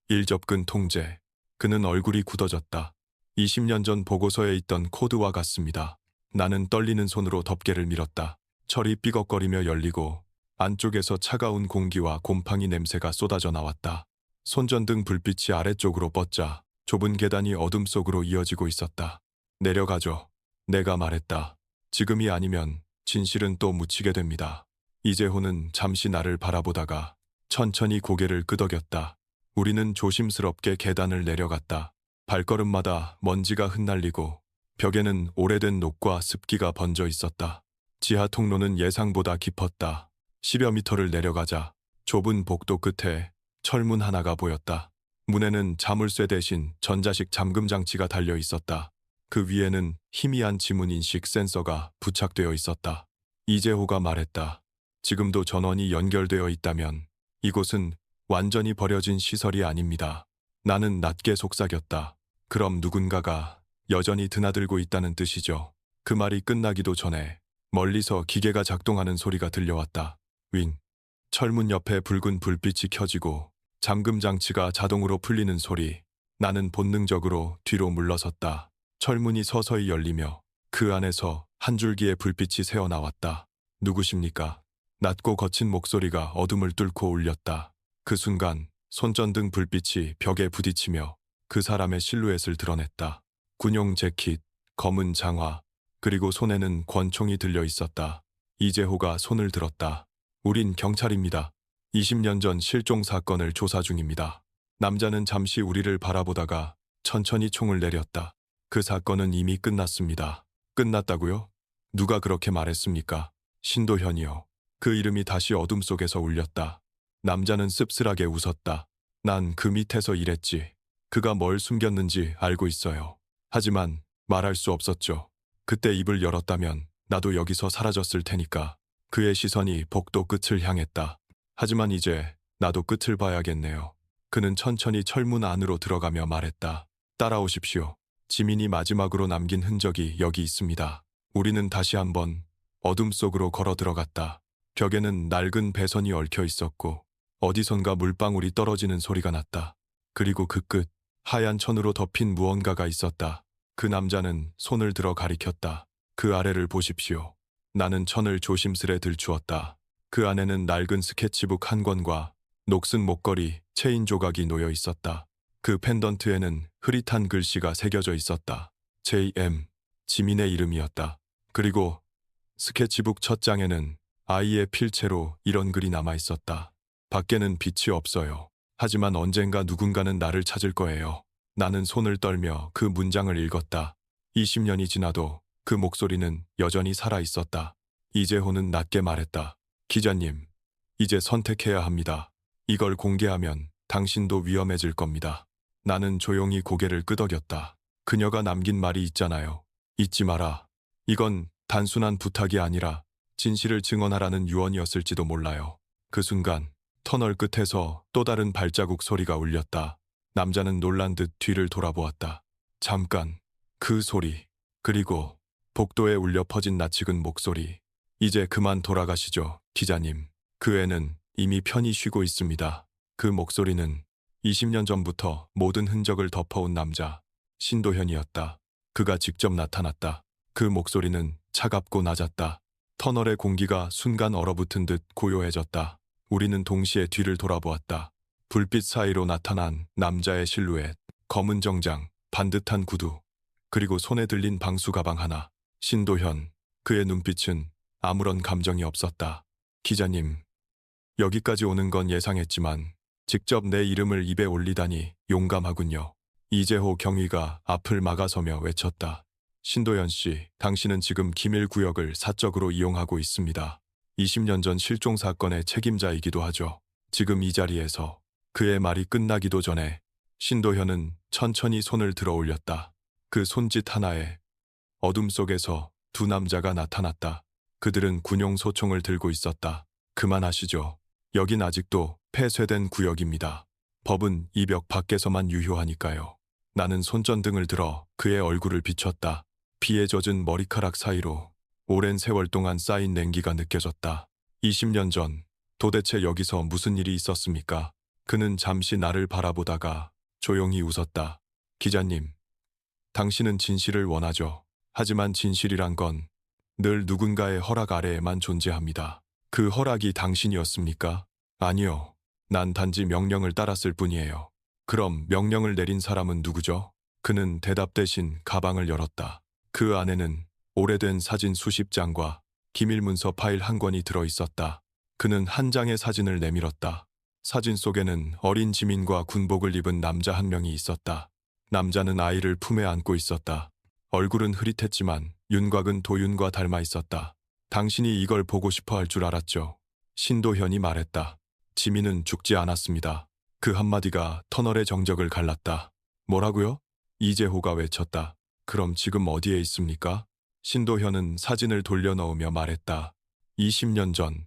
일접근 통제. 그는 얼굴이 굳어졌다. 20년 전 보고서에 있던 코드와 같습니다. 나는 떨리는 손으로 덮개를 밀었다. 철이 삐걱거리며 열리고 안쪽에서 차가운 공기와 곰팡이 냄새가 쏟아져 나왔다. 손전등 불빛이 아래쪽으로 뻗자 좁은 계단이 어둠 속으로 이어지고 있었다. 내려가죠. 내가 말했다. 지금이 아니면 진실은 또 묻히게 됩니다. 이재호는 잠시 나를 바라보다가 천천히 고개를 끄덕였다. 우리는 조심스럽게 계단을 내려갔다. 발걸음마다 먼지가 흩날리고 벽에는 오래된 녹과 습기가 번져 있었다. 지하 통로는 예상보다 깊었다. 10여 미터를 내려가자 좁은 복도 끝에 철문 하나가 보였다. 문에는 자물쇠 대신 전자식 잠금 장치가 달려 있었다. 그 위에는 희미한 지문 인식 센서가 부착되어 있었다. 이재호가 말했다. 지금도 전원이 연결되어 있다면 이곳은 완전히 버려진 시설이 아닙니다. 나는 낮게 속삭였다. 그럼 누군가가 여전히 드나들고 있다는 뜻이죠. 그 말이 끝나기도 전에 멀리서 기계가 작동하는 소리가 들려왔다. 윙. 철문 옆에 붉은 불빛이 켜지고 잠금 장치가 자동으로 풀리는 소리. 나는 본능적으로 뒤로 물러섰다. 철문이 서서히 열리며 그 안에서 한 줄기의 불빛이 새어나왔다. 누구십니까? 낮고 거친 목소리가 어둠을 뚫고 울렸다. 그 순간 손전등 불빛이 벽에 부딪히며 그 사람의 실루엣을 드러냈다. 군용 재킷, 검은 장화, 그리고 손에는 권총이 들려 있었다. 이재호가 손을 들었다. 우린 경찰입니다. 20년 전 실종 사건을 조사 중입니다. 남자는 잠시 우리를 바라보다가 천천히 총을 내렸다. 그 사건은 이미 끝났습니다. 끝났다고요? 누가 그렇게 말했습니까? 신도현이요. 그 이름이 다시 어둠 속에서 울렸다. 남자는 씁쓸하게 웃었다. 난 그 밑에서 일했지. 그가 뭘 숨겼는지 알고 있어요. 하지만 말할 수 없었죠. 그때 입을 열었다면 나도 여기서 사라졌을 테니까. 그의 시선이 복도 끝을 향했다. 하지만 이제 나도 끝을 봐야겠네요. 그는 천천히 철문 안으로 들어가며 말했다. 따라오십시오. 지민이 마지막으로 남긴 흔적이 여기 있습니다. 우리는 다시 한번 어둠 속으로 걸어 들어갔다. 벽에는 낡은 배선이 얽혀 있었고 어디선가 물방울이 떨어지는 소리가 났다. 그리고 그 끝, 하얀 천으로 덮인 무언가가 있었다. 그 남자는 손을 들어 가리켰다. 그 아래를 보십시오. 나는 천을 조심스레 들추었다. 그 안에는 낡은 스케치북 한 권과 녹슨 목걸이, 체인 조각이 놓여 있었다. 그 펜던트에는 흐릿한 글씨가 새겨져 있었다. J.M. 지민의 이름이었다. 그리고 스케치북 첫 장에는 아이의 필체로 이런 글이 남아 있었다. 밖에는 빛이 없어요. 하지만 언젠가 누군가는 나를 찾을 거예요. 나는 손을 떨며 그 문장을 읽었다. 20년이 지나도 그 목소리는 여전히 살아 있었다. 이재호는 낮게 말했다. 기자님, 이제 선택해야 합니다. 이걸 공개하면 당신도 위험해질 겁니다. 나는 조용히 고개를 끄덕였다. 그녀가 남긴 말이 있잖아요. 잊지 마라. 이건 단순한 부탁이 아니라 진실을 증언하라는 유언이었을지도 몰라요. 그 순간 터널 끝에서 또 다른 발자국 소리가 울렸다. 남자는 놀란 듯 뒤를 돌아보았다. 잠깐, 그 소리, 그리고 복도에 울려 퍼진 낯익은 목소리. 이제 그만 돌아가시죠, 기자님. 그 애는 이미 편히 쉬고 있습니다. 그 목소리는 20년 전부터 모든 흔적을 덮어온 남자, 신도현이었다. 그가 직접 나타났다. 그 목소리는 차갑고 낮았다. 터널의 공기가 순간 얼어붙은 듯 고요해졌다. 우리는 동시에 뒤를 돌아보았다. 불빛 사이로 나타난 남자의 실루엣, 검은 정장, 반듯한 구두, 그리고 손에 들린 방수 가방 하나. 신도현, 그의 눈빛은 아무런 감정이 없었다. 기자님, 여기까지 오는 건 예상했지만 직접 내 이름을 입에 올리다니 용감하군요. 이재호 경위가 앞을 막아서며 외쳤다. 신도현 씨, 당신은 지금 기밀구역을 사적으로 이용하고 있습니다. 20년 전 실종 사건의 책임자이기도 하죠. 지금 이 자리에서. 그의 말이 끝나기도 전에 신도현은 천천히 손을 들어 올렸다. 그 손짓 하나에 어둠 속에서 두 남자가 나타났다. 그들은 군용 소총을 들고 있었다. 그만하시죠. 여긴 아직도 폐쇄된 구역입니다. 법은 이 벽 밖에서만 유효하니까요. 나는 손전등을 들어 그의 얼굴을 비췄다. 피에 젖은 머리카락 사이로 오랜 세월 동안 쌓인 냉기가 느껴졌다. 20년 전 도대체 여기서 무슨 일이 있었습니까? 그는 잠시 나를 바라보다가 조용히 웃었다. 기자님, 당신은 진실을 원하죠. 하지만 진실이란 건 늘 누군가의 허락 아래에만 존재합니다. 그 허락이 당신이었습니까? 아니요. 난 단지 명령을 따랐을 뿐이에요. 그럼 명령을 내린 사람은 누구죠? 그는 대답 대신 가방을 열었다. 그 안에는 오래된 사진 수십 장과 기밀 문서 파일 한 권이 들어 있었다. 그는 한 장의 사진을 내밀었다. 사진 속에는 어린 지민과 군복을 입은 남자 한 명이 있었다. 남자는 아이를 품에 안고 있었다. 얼굴은 흐릿했지만 윤곽은 도윤과 닮아 있었다. 당신이 이걸 보고 싶어 할 줄 알았죠. 신도현이 말했다. 지민은 죽지 않았습니다. 그 한마디가 터널의 정적을 갈랐다. 뭐라고요? 이재호가 외쳤다. 그럼 지금 어디에 있습니까? 신도현은 사진을 돌려넣으며 말했다. 20년 전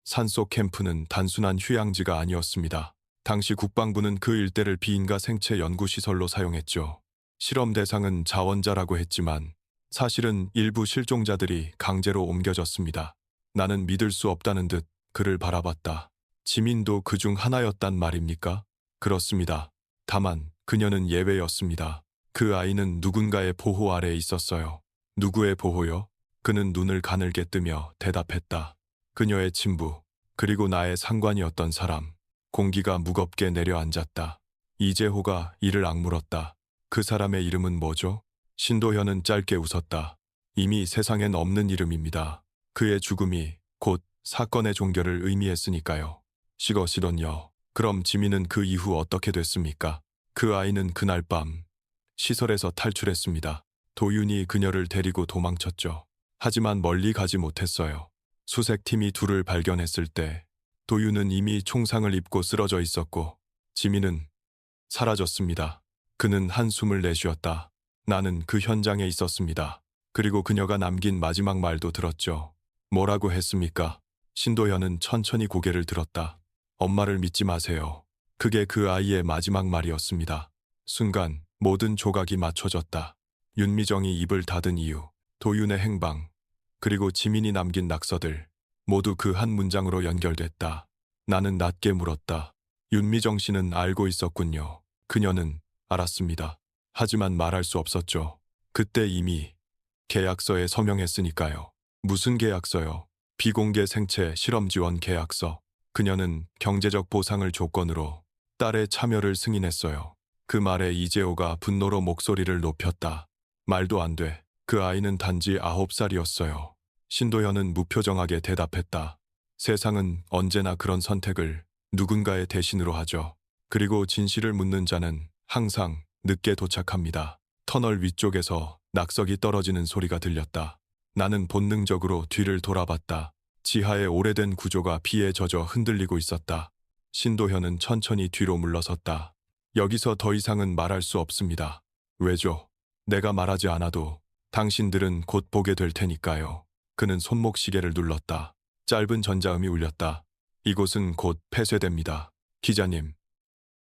산속 캠프는 단순한 휴양지가 아니었습니다. 당시 국방부는 그 일대를 비인가 생체 연구시설로 사용했죠. 실험 대상은 자원자라고 했지만 사실은 일부 실종자들이 강제로 옮겨졌습니다. 나는 믿을 수 없다는 듯 그를 바라봤다. 지민도 그중 하나였단 말입니까? 그렇습니다. 다만 그녀는 예외였습니다. 그 아이는 누군가의 보호 아래에 있었어요. 누구의 보호요? 그는 눈을 가늘게 뜨며 대답했다. 그녀의 친부, 그리고 나의 상관이었던 사람. 공기가 무겁게 내려앉았다. 이재호가 이를 악물었다. 그 사람의 이름은 뭐죠? 신도현은 짧게 웃었다. 이미 세상엔 없는 이름입니다. 그의 죽음이 곧 사건의 종결을 의미했으니까요. 시거시던요. 그럼 지민은 그 이후 어떻게 됐습니까? 그 아이는 그날 밤 시설에서 탈출했습니다. 도윤이 그녀를 데리고 도망쳤죠. 하지만 멀리 가지 못했어요. 수색팀이 둘을 발견했을 때 도윤은 이미 총상을 입고 쓰러져 있었고 지민은 사라졌습니다. 그는 한숨을 내쉬었다. 나는 그 현장에 있었습니다. 그리고 그녀가 남긴 마지막 말도 들었죠. 뭐라고 했습니까? 신도현은 천천히 고개를 들었다. 엄마를 믿지 마세요. 그게 그 아이의 마지막 말이었습니다. 순간 모든 조각이 맞춰졌다. 윤미정이 입을 닫은 이유, 도윤의 행방, 그리고 지민이 남긴 낙서들, 모두 그 한 문장으로 연결됐다. 나는 낮게 물었다. 윤미정 씨는 알고 있었군요. 그녀는 알았습니다. 하지만 말할 수 없었죠. 그때 이미 계약서에 서명했으니까요. 무슨 계약서요? 비공개 생체 실험 지원 계약서. 그녀는 경제적 보상을 조건으로 딸의 참여를 승인했어요. 그 말에 이재호가 분노로 목소리를 높였다. 말도 안 돼. 그 아이는 단지 9살이었어요. 신도현은 무표정하게 대답했다. 세상은 언제나 그런 선택을 누군가의 대신으로 하죠. 그리고 진실을 묻는 자는 항상 늦게 도착합니다. 터널 위쪽에서 낙석이 떨어지는 소리가 들렸다. 나는 본능적으로 뒤를 돌아봤다. 지하의 오래된 구조가 비에 젖어 흔들리고 있었다. 신도현은 천천히 뒤로 물러섰다. 여기서 더 이상은 말할 수 없습니다. 왜죠? 내가 말하지 않아도 당신들은 곧 보게 될 테니까요. 그는 손목 시계를 눌렀다. 짧은 전자음이 울렸다. 이곳은 곧 폐쇄됩니다. 기자님,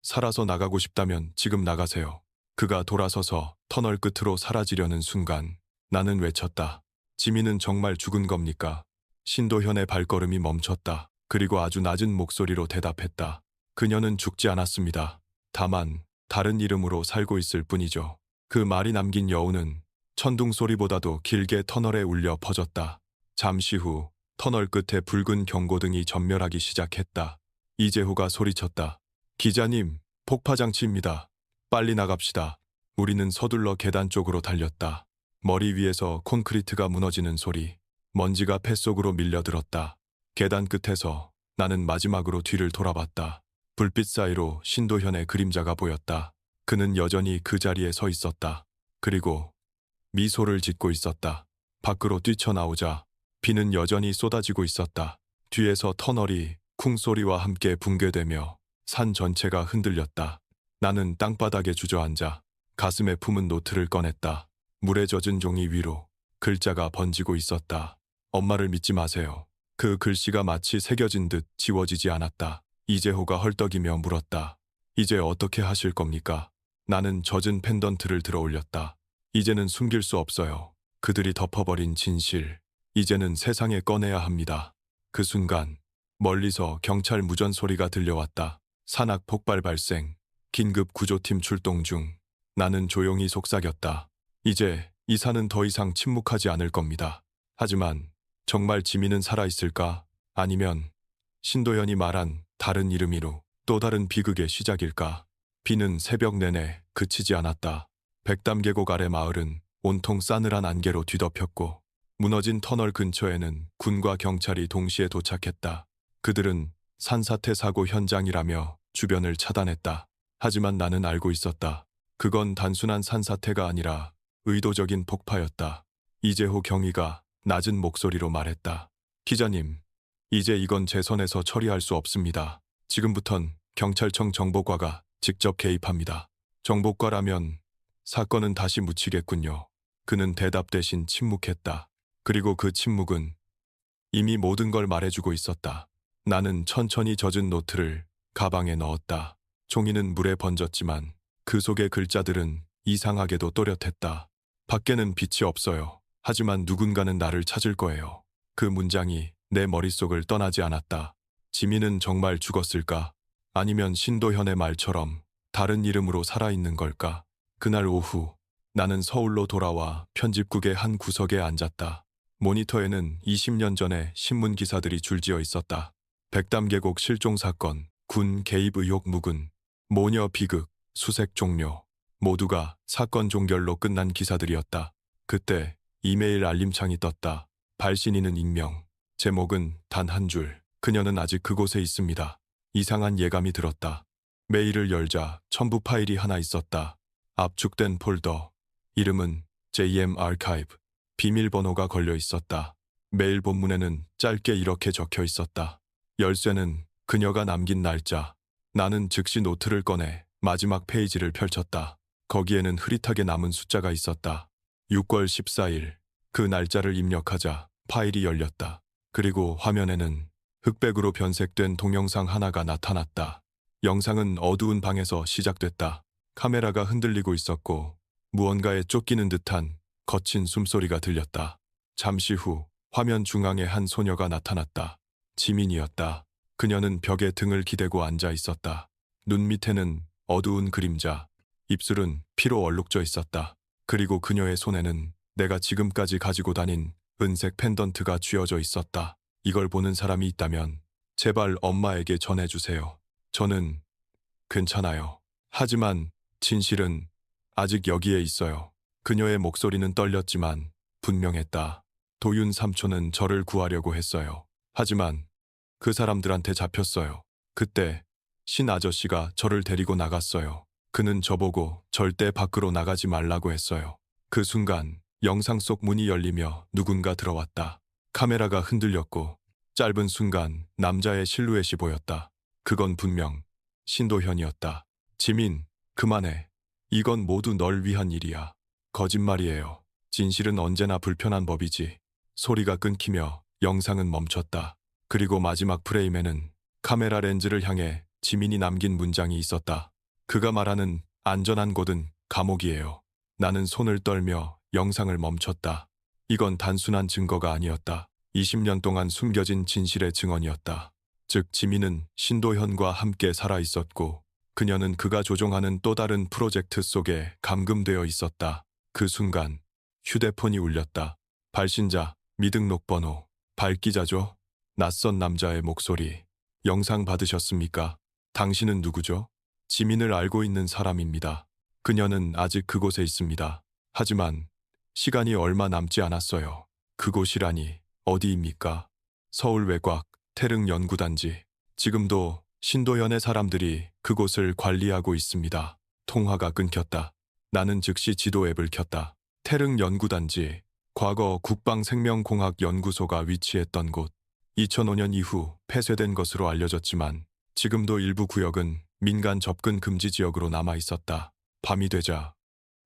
살아서 나가고 싶다면 지금 나가세요. 그가 돌아서서 터널 끝으로 사라지려는 순간 나는 외쳤다. 지민은 정말 죽은 겁니까? 신도현의 발걸음이 멈췄다. 그리고 아주 낮은 목소리로 대답했다. 그녀는 죽지 않았습니다. 다만 다른 이름으로 살고 있을 뿐이죠. 그 말이 남긴 여운은 천둥 소리보다도 길게 터널에 울려 퍼졌다. 잠시 후 터널 끝에 붉은 경고등이 전멸하기 시작했다. 이재호가 소리쳤다. 기자님, 폭파장치입니다. 빨리 나갑시다. 우리는 서둘러 계단 쪽으로 달렸다. 머리 위에서 콘크리트가 무너지는 소리, 먼지가 뱃속으로 밀려들었다. 계단 끝에서 나는 마지막으로 뒤를 돌아봤다. 불빛 사이로 신도현의 그림자가 보였다. 그는 여전히 그 자리에 서 있었다. 그리고 미소를 짓고 있었다. 밖으로 뛰쳐나오자 비는 여전히 쏟아지고 있었다. 뒤에서 터널이 쿵소리와 함께 붕괴되며 산 전체가 흔들렸다. 나는 땅바닥에 주저앉아 가슴에 품은 노트를 꺼냈다. 물에 젖은 종이 위로 글자가 번지고 있었다. 엄마를 믿지 마세요. 그 글씨가 마치 새겨진 듯 지워지지 않았다. 이재호가 헐떡이며 물었다. 이제 어떻게 하실 겁니까? 나는 젖은 펜던트를 들어 올렸다. 이제는 숨길 수 없어요. 그들이 덮어버린 진실. 이제는 세상에 꺼내야 합니다. 그 순간 멀리서 경찰 무전 소리가 들려왔다. 산악 폭발 발생. 긴급 구조팀 출동 중. 나는 조용히 속삭였다. 이제 이 산은 더 이상 침묵하지 않을 겁니다. 하지만 정말 지민은 살아있을까? 아니면 신도현이 말한 다른 이름으로 또 다른 비극의 시작일까? 비는 새벽 내내 그치지 않았다. 백담계곡 아래 마을은 온통 싸늘한 안개로 뒤덮였고 무너진 터널 근처에는 군과 경찰이 동시에 도착했다. 그들은 산사태 사고 현장이라며 주변을 차단했다. 하지만 나는 알고 있었다. 그건 단순한 산사태가 아니라 의도적인 폭파였다. 이재호 경위가 낮은 목소리로 말했다. 기자님, 이제 이건 제 선에서 처리할 수 없습니다. 지금부턴 경찰청 정보과가 직접 개입합니다. 정보과라면 사건은 다시 묻히겠군요. 그는 대답 대신 침묵했다. 그리고 그 침묵은 이미 모든 걸 말해주고 있었다. 나는 천천히 젖은 노트를 가방에 넣었다. 종이는 물에 번졌지만 그 속의 글자들은 이상하게도 또렷했다. 밖에는 빛이 없어요. 하지만 누군가는 나를 찾을 거예요. 그 문장이 내 머릿속을 떠나지 않았다. 지민은 정말 죽었을까? 아니면 신도현의 말처럼 다른 이름으로 살아있는 걸까? 그날 오후 나는 서울로 돌아와 편집국의 한 구석에 앉았다. 모니터에는 20년 전의 신문 기사들이 줄지어 있었다. 백담계곡 실종 사건, 군 개입 의혹 묵은, 모녀 비극, 수색 종료. 모두가 사건 종결로 끝난 기사들이었다. 그때 이메일 알림창이 떴다. 발신인은 익명. 제목은 단 한 줄. 그녀는 아직 그곳에 있습니다. 이상한 예감이 들었다. 메일을 열자 첨부 파일이 하나 있었다. 압축된 폴더. 이름은 JM 아카이브. 비밀번호가 걸려 있었다. 메일 본문에는 짧게 이렇게 적혀 있었다. 열쇠는 그녀가 남긴 날짜. 나는 즉시 노트를 꺼내 마지막 페이지를 펼쳤다. 거기에는 흐릿하게 남은 숫자가 있었다. 6월 14일. 그 날짜를 입력하자 파일이 열렸다. 그리고 화면에는 흑백으로 변색된 동영상 하나가 나타났다. 영상은 어두운 방에서 시작됐다. 카메라가 흔들리고 있었고 무언가에 쫓기는 듯한 거친 숨소리가 들렸다. 잠시 후 화면 중앙에 한 소녀가 나타났다. 지민이었다. 그녀는 벽에 등을 기대고 앉아 있었다. 눈 밑에는 어두운 그림자, 입술은 피로 얼룩져 있었다. 그리고 그녀의 손에는 내가 지금까지 가지고 다닌 은색 펜던트가 쥐어져 있었다. 이걸 보는 사람이 있다면 제발 엄마에게 전해주세요. 저는 괜찮아요. 하지만 진실은 아직 여기에 있어요. 그녀의 목소리는 떨렸지만 분명했다. 도윤 삼촌은 저를 구하려고 했어요. 하지만 그 사람들한테 잡혔어요. 그때 신 아저씨가 저를 데리고 나갔어요. 그는 저보고 절대 밖으로 나가지 말라고 했어요. 그 순간 영상 속 문이 열리며 누군가 들어왔다. 카메라가 흔들렸고 짧은 순간 남자의 실루엣이 보였다. 그건 분명 신도현이었다. 지민, 그만해. 이건 모두 널 위한 일이야. 거짓말이에요. 진실은 언제나 불편한 법이지. 소리가 끊기며 영상은 멈췄다. 그리고 마지막 프레임에는 카메라 렌즈를 향해 지민이 남긴 문장이 있었다. 그가 말하는 안전한 곳은 감옥이에요. 나는 손을 떨며 영상을 멈췄다. 이건 단순한 증거가 아니었다. 20년 동안 숨겨진 진실의 증언이었다. 즉 지민은 신도현과 함께 살아 있었고 그녀는 그가 조종하는 또 다른 프로젝트 속에 감금되어 있었다. 그 순간 휴대폰이 울렸다. 발신자, 미등록 번호, 발기자죠? 낯선 남자의 목소리. 영상 받으셨습니까? 당신은 누구죠? 지민을 알고 있는 사람입니다. 그녀는 아직 그곳에 있습니다. 하지만 시간이 얼마 남지 않았어요. 그곳이라니 어디입니까? 서울 외곽 태릉연구단지. 지금도 신도현의 사람들이 그곳을 관리하고 있습니다. 통화가 끊겼다. 나는 즉시 지도 앱을 켰다. 태릉연구단지, 과거 국방생명공학연구소가 위치했던 곳. 2005년 이후 폐쇄된 것으로 알려졌지만 지금도 일부 구역은 민간 접근 금지 지역으로 남아 있었다. 밤이 되자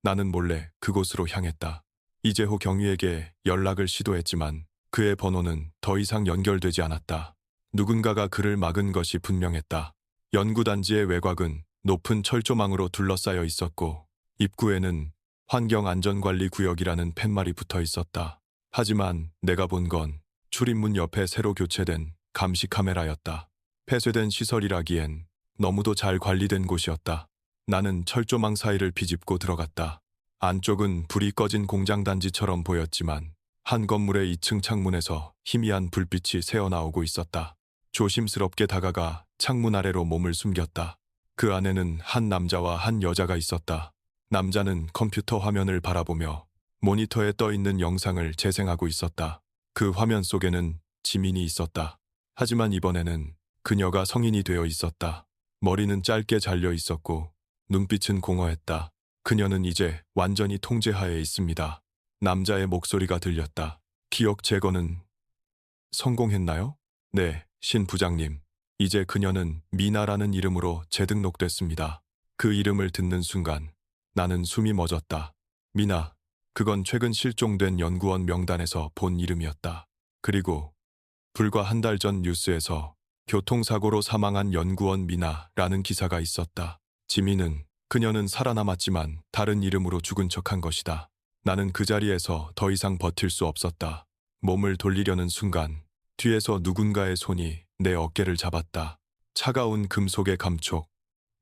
나는 몰래 그곳으로 향했다. 이재호 경위에게 연락을 시도했지만 그의 번호는 더 이상 연결되지 않았다. 누군가가 그를 막은 것이 분명했다. 연구단지의 외곽은 높은 철조망으로 둘러싸여 있었고 입구에는 환경안전관리구역이라는 팻말이 붙어 있었다. 하지만 내가 본 건 출입문 옆에 새로 교체된 감시 카메라였다. 폐쇄된 시설이라기엔 너무도 잘 관리된 곳이었다. 나는 철조망 사이를 비집고 들어갔다. 안쪽은 불이 꺼진 공장단지처럼 보였지만 한 건물의 2층 창문에서 희미한 불빛이 새어나오고 있었다. 조심스럽게 다가가 창문 아래로 몸을 숨겼다. 그 안에는 한 남자와 한 여자가 있었다. 남자는 컴퓨터 화면을 바라보며 모니터에 떠 있는 영상을 재생하고 있었다. 그 화면 속에는 지민이 있었다. 하지만 이번에는 그녀가 성인이 되어 있었다. 머리는 짧게 잘려 있었고 눈빛은 공허했다. 그녀는 이제 완전히 통제하에 있습니다. 남자의 목소리가 들렸다. 기억 제거는 성공했나요? 네, 신 부장님. 이제 그녀는 미나라는 이름으로 재등록됐습니다. 그 이름을 듣는 순간 나는 숨이 멎었다. 미나, 그건 최근 실종된 연구원 명단에서 본 이름이었다. 그리고 불과 한 달 전 뉴스에서 교통사고로 사망한 연구원 미나라는 기사가 있었다. 지민은 그녀는 살아남았지만 다른 이름으로 죽은 척한 것이다. 나는 그 자리에서 더 이상 버틸 수 없었다. 몸을 돌리려는 순간 뒤에서 누군가의 손이 내 어깨를 잡았다. 차가운 금속의 감촉,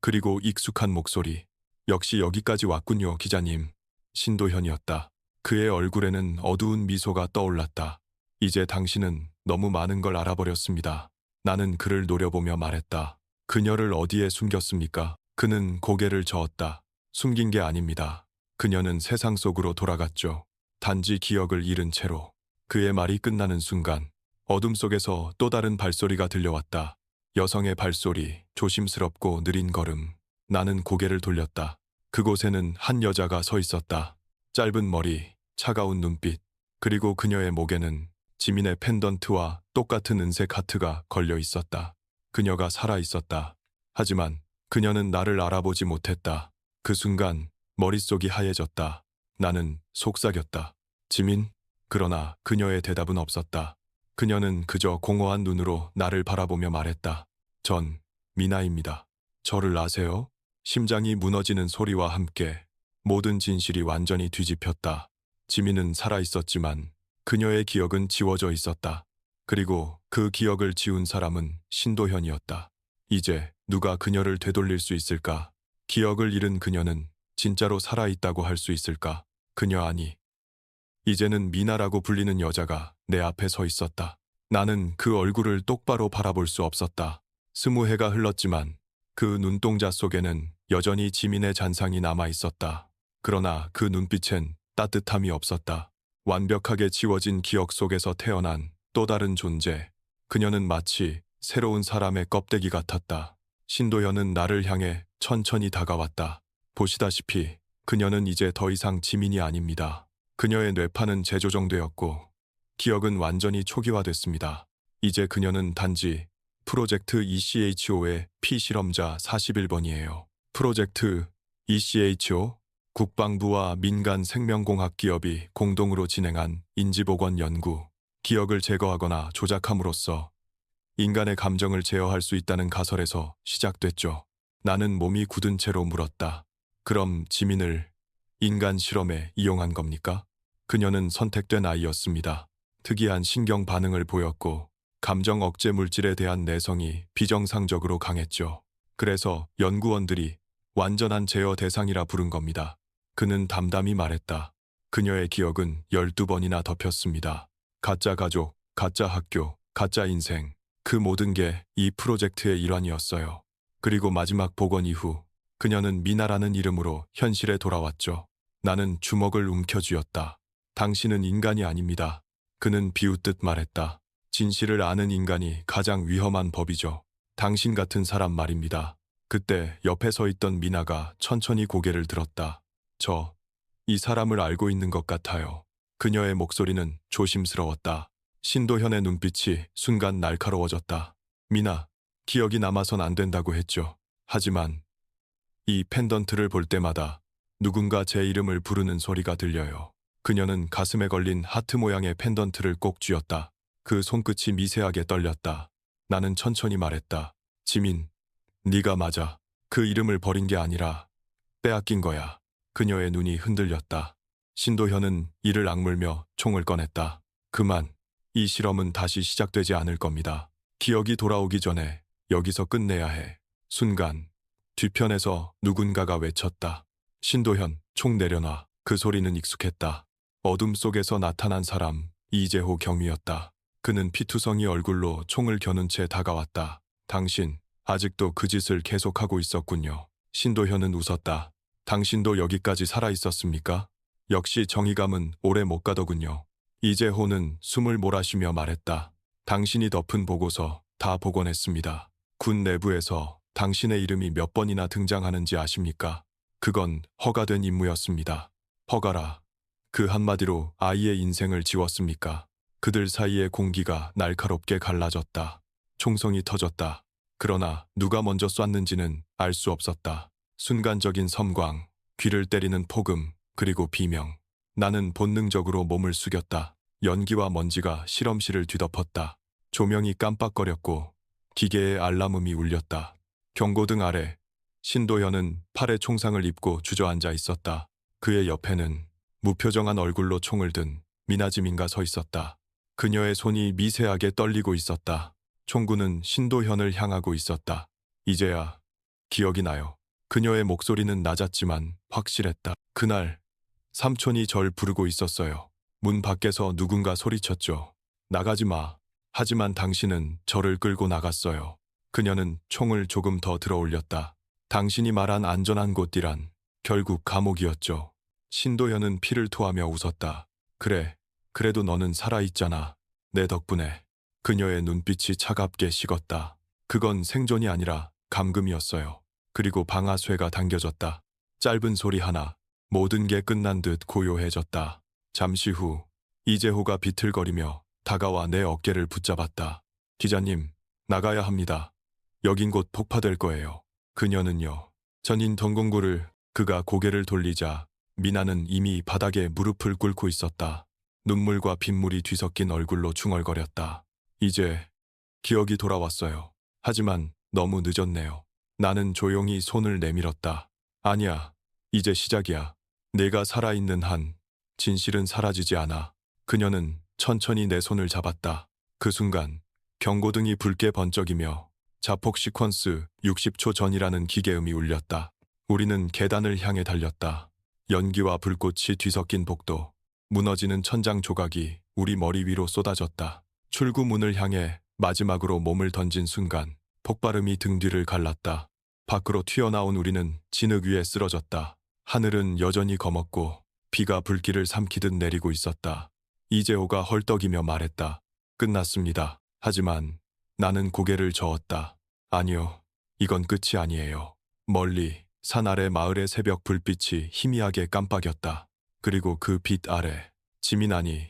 그리고 익숙한 목소리. 역시 여기까지 왔군요, 기자님. 신도현이었다. 그의 얼굴에는 어두운 미소가 떠올랐다. 이제 당신은 너무 많은 걸 알아버렸습니다. 나는 그를 노려보며 말했다. 그녀를 어디에 숨겼습니까? 그는 고개를 저었다. 숨긴 게 아닙니다. 그녀는 세상 속으로 돌아갔죠. 단지 기억을 잃은 채로. 그의 말이 끝나는 순간 어둠 속에서 또 다른 발소리가 들려왔다. 여성의 발소리, 조심스럽고 느린 걸음. 나는 고개를 돌렸다. 그곳에는 한 여자가 서 있었다. 짧은 머리, 차가운 눈빛, 그리고 그녀의 목에는 지민의 펜던트와 똑같은 은색 하트가 걸려 있었다. 그녀가 살아 있었다. 하지만 그녀는 나를 알아보지 못했다. 그 순간 머릿속이 하얘졌다. 나는 속삭였다. 지민? 그러나 그녀의 대답은 없었다. 그녀는 그저 공허한 눈으로 나를 바라보며 말했다. 전 미나입니다. 저를 아세요? 심장이 무너지는 소리와 함께 모든 진실이 완전히 뒤집혔다. 지민은 살아있었지만 그녀의 기억은 지워져 있었다. 그리고 그 기억을 지운 사람은 신도현이었다. 이제 누가 그녀를 되돌릴 수 있을까? 기억을 잃은 그녀는 진짜로 살아있다고 할 수 있을까? 그녀 아니. 이제는 미나라고 불리는 여자가 내 앞에 서 있었다. 나는 그 얼굴을 똑바로 바라볼 수 없었다. 20해가 흘렀지만 그 눈동자 속에는 여전히 지민의 잔상이 남아 있었다. 그러나 그 눈빛엔 따뜻함이 없었다. 완벽하게 지워진 기억 속에서 태어난 또 다른 존재. 그녀는 마치 새로운 사람의 껍데기 같았다. 신도현은 나를 향해 천천히 다가왔다. 보시다시피 그녀는 이제 더 이상 지민이 아닙니다. 그녀의 뇌파는 재조정되었고 기억은 완전히 초기화됐습니다. 이제 그녀는 단지 프로젝트 ECHO의 피실험자 41번이에요. 프로젝트 ECHO? 국방부와 민간 생명공학 기업이 공동으로 진행한 인지복원 연구, 기억을 제거하거나 조작함으로써 인간의 감정을 제어할 수 있다는 가설에서 시작됐죠. 나는 몸이 굳은 채로 물었다. 그럼 지민을 인간 실험에 이용한 겁니까? 그녀는 선택된 아이였습니다. 특이한 신경 반응을 보였고 감정 억제 물질에 대한 내성이 비정상적으로 강했죠. 그래서 연구원들이 완전한 제어 대상이라 부른 겁니다. 그는 담담히 말했다. 그녀의 기억은 12번이나 덮였습니다. 가짜 가족, 가짜 학교, 가짜 인생. 그 모든 게 이 프로젝트의 일환이었어요. 그리고 마지막 복원 이후 그녀는 미나라는 이름으로 현실에 돌아왔죠. 나는 주먹을 움켜쥐었다. 당신은 인간이 아닙니다. 그는 비웃듯 말했다. 진실을 아는 인간이 가장 위험한 법이죠. 당신 같은 사람 말입니다. 그때 옆에 서 있던 미나가 천천히 고개를 들었다. 이 사람을 알고 있는 것 같아요. 그녀의 목소리는 조심스러웠다. 신도현의 눈빛이 순간 날카로워졌다. 미나, 기억이 남아선 안 된다고 했죠. 하지만 이 펜던트를 볼 때마다 누군가 제 이름을 부르는 소리가 들려요. 그녀는 가슴에 걸린 하트 모양의 펜던트를 꼭 쥐었다. 그 손끝이 미세하게 떨렸다. 나는 천천히 말했다. 지민, 네가 맞아. 그 이름을 버린 게 아니라 빼앗긴 거야. 그녀의 눈이 흔들렸다. 신도현은 이를 악물며 총을 꺼냈다. 그만. 이 실험은 다시 시작되지 않을 겁니다. 기억이 돌아오기 전에 여기서 끝내야 해. 순간 뒤편에서 누군가가 외쳤다. 신도현, 총 내려놔. 그 소리는 익숙했다. 어둠 속에서 나타난 사람, 이재호 경위였다. 그는 피투성이 얼굴로 총을 겨눈 채 다가왔다. 당신, 아직도 그 짓을 계속하고 있었군요. 신도현은 웃었다. 당신도 여기까지 살아있었습니까? 역시 정의감은 오래 못 가더군요. 이재호는 숨을 몰아쉬며 말했다. 당신이 덮은 보고서 다 복원했습니다. 군 내부에서 당신의 이름이 몇 번이나 등장하는지 아십니까? 그건 허가된 임무였습니다. 허가라. 그 한마디로 아이의 인생을 지웠습니까? 그들 사이의 공기가 날카롭게 갈라졌다. 총성이 터졌다. 그러나 누가 먼저 쐈는지는 알 수 없었다. 순간적인 섬광, 귀를 때리는 폭음, 그리고 비명. 나는 본능적으로 몸을 숙였다. 연기와 먼지가 실험실을 뒤덮었다. 조명이 깜빡거렸고 기계의 알람음이 울렸다. 경고등 아래 신도현은 팔에 총상을 입고 주저앉아 있었다. 그의 옆에는 무표정한 얼굴로 총을 든 미나지민가 서 있었다. 그녀의 손이 미세하게 떨리고 있었다. 총구는 신도현을 향하고 있었다. 이제야 기억이 나요. 그녀의 목소리는 낮았지만 확실했다. 그날 삼촌이 절 부르고 있었어요. 문 밖에서 누군가 소리쳤죠. 나가지 마. 하지만 당신은 저를 끌고 나갔어요. 그녀는 총을 조금 더 들어 올렸다. 당신이 말한 안전한 곳이란 결국 감옥이었죠. 신도현은 피를 토하며 웃었다. 그래, 그래도 너는 살아있잖아. 내 덕분에. 그녀의 눈빛이 차갑게 식었다. 그건 생존이 아니라 감금이었어요. 그리고 방아쇠가 당겨졌다. 짧은 소리 하나, 모든 게 끝난 듯 고요해졌다. 잠시 후 이재호가 비틀거리며 다가와 내 어깨를 붙잡았다. 기자님, 나가야 합니다. 여긴 곧 폭파될 거예요. 그녀는요. 전인 전공구를 그가 고개를 돌리자 미나는 이미 바닥에 무릎을 꿇고 있었다. 눈물과 빗물이 뒤섞인 얼굴로 중얼거렸다. 이제 기억이 돌아왔어요. 하지만 너무 늦었네요. 나는 조용히 손을 내밀었다. 아니야, 이제 시작이야. 내가 살아있는 한 진실은 사라지지 않아. 그녀는 천천히 내 손을 잡았다. 그 순간 경고등이 붉게 번쩍이며 자폭 시퀀스 60초 전이라는 기계음이 울렸다. 우리는 계단을 향해 달렸다. 연기와 불꽃이 뒤섞인 복도, 무너지는 천장 조각이 우리 머리 위로 쏟아졌다. 출구문을 향해 마지막으로 몸을 던진 순간 폭발음이 등 뒤를 갈랐다. 밖으로 튀어나온 우리는 진흙 위에 쓰러졌다. 하늘은 여전히 검었고 비가 불길을 삼키듯 내리고 있었다. 이재호가 헐떡이며 말했다. 끝났습니다. 하지만 나는 고개를 저었다. 아니요, 이건 끝이 아니에요. 멀리 산 아래 마을의 새벽 불빛이 희미하게 깜빡였다. 그리고 그 빛 아래 지민아니,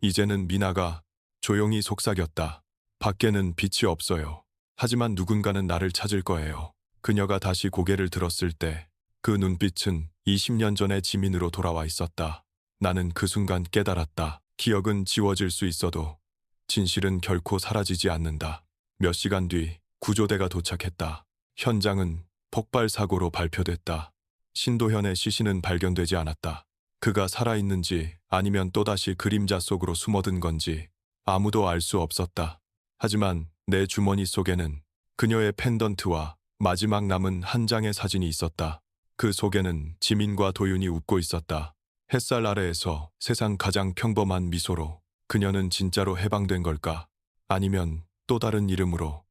이제는 미나가 조용히 속삭였다. 밖에는 빛이 없어요. 하지만 누군가는 나를 찾을 거예요. 그녀가 다시 고개를 들었을 때 그 눈빛은 20년 전의 지민으로 돌아와 있었다. 나는 그 순간 깨달았다. 기억은 지워질 수 있어도 진실은 결코 사라지지 않는다. 몇 시간 뒤 구조대가 도착했다. 현장은 폭발 사고로 발표됐다. 신도현의 시신은 발견되지 않았다. 그가 살아있는지 아니면 또다시 그림자 속으로 숨어든 건지 아무도 알 수 없었다. 하지만 내 주머니 속에는 그녀의 펜던트와 마지막 남은 한 장의 사진이 있었다. 그 속에는 지민과 도윤이 웃고 있었다. 햇살 아래에서 세상 가장 평범한 미소로. 그녀는 진짜로 해방된 걸까? 아니면 또 다른 이름으로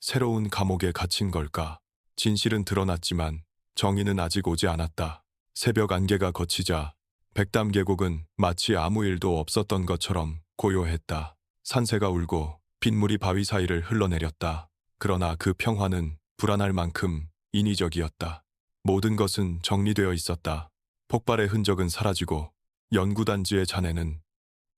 새로운 감옥에 갇힌 걸까? 진실은 드러났지만 정의는 아직 오지 않았다. 새벽 안개가 걷히자 백담 계곡은 마치 아무 일도 없었던 것처럼 고요했다. 산새가 울고 빗물이 바위 사이를 흘러내렸다. 그러나 그 평화는 불안할 만큼 인위적이었다. 모든 것은 정리되어 있었다. 폭발의 흔적은 사라지고 연구단지의 잔해는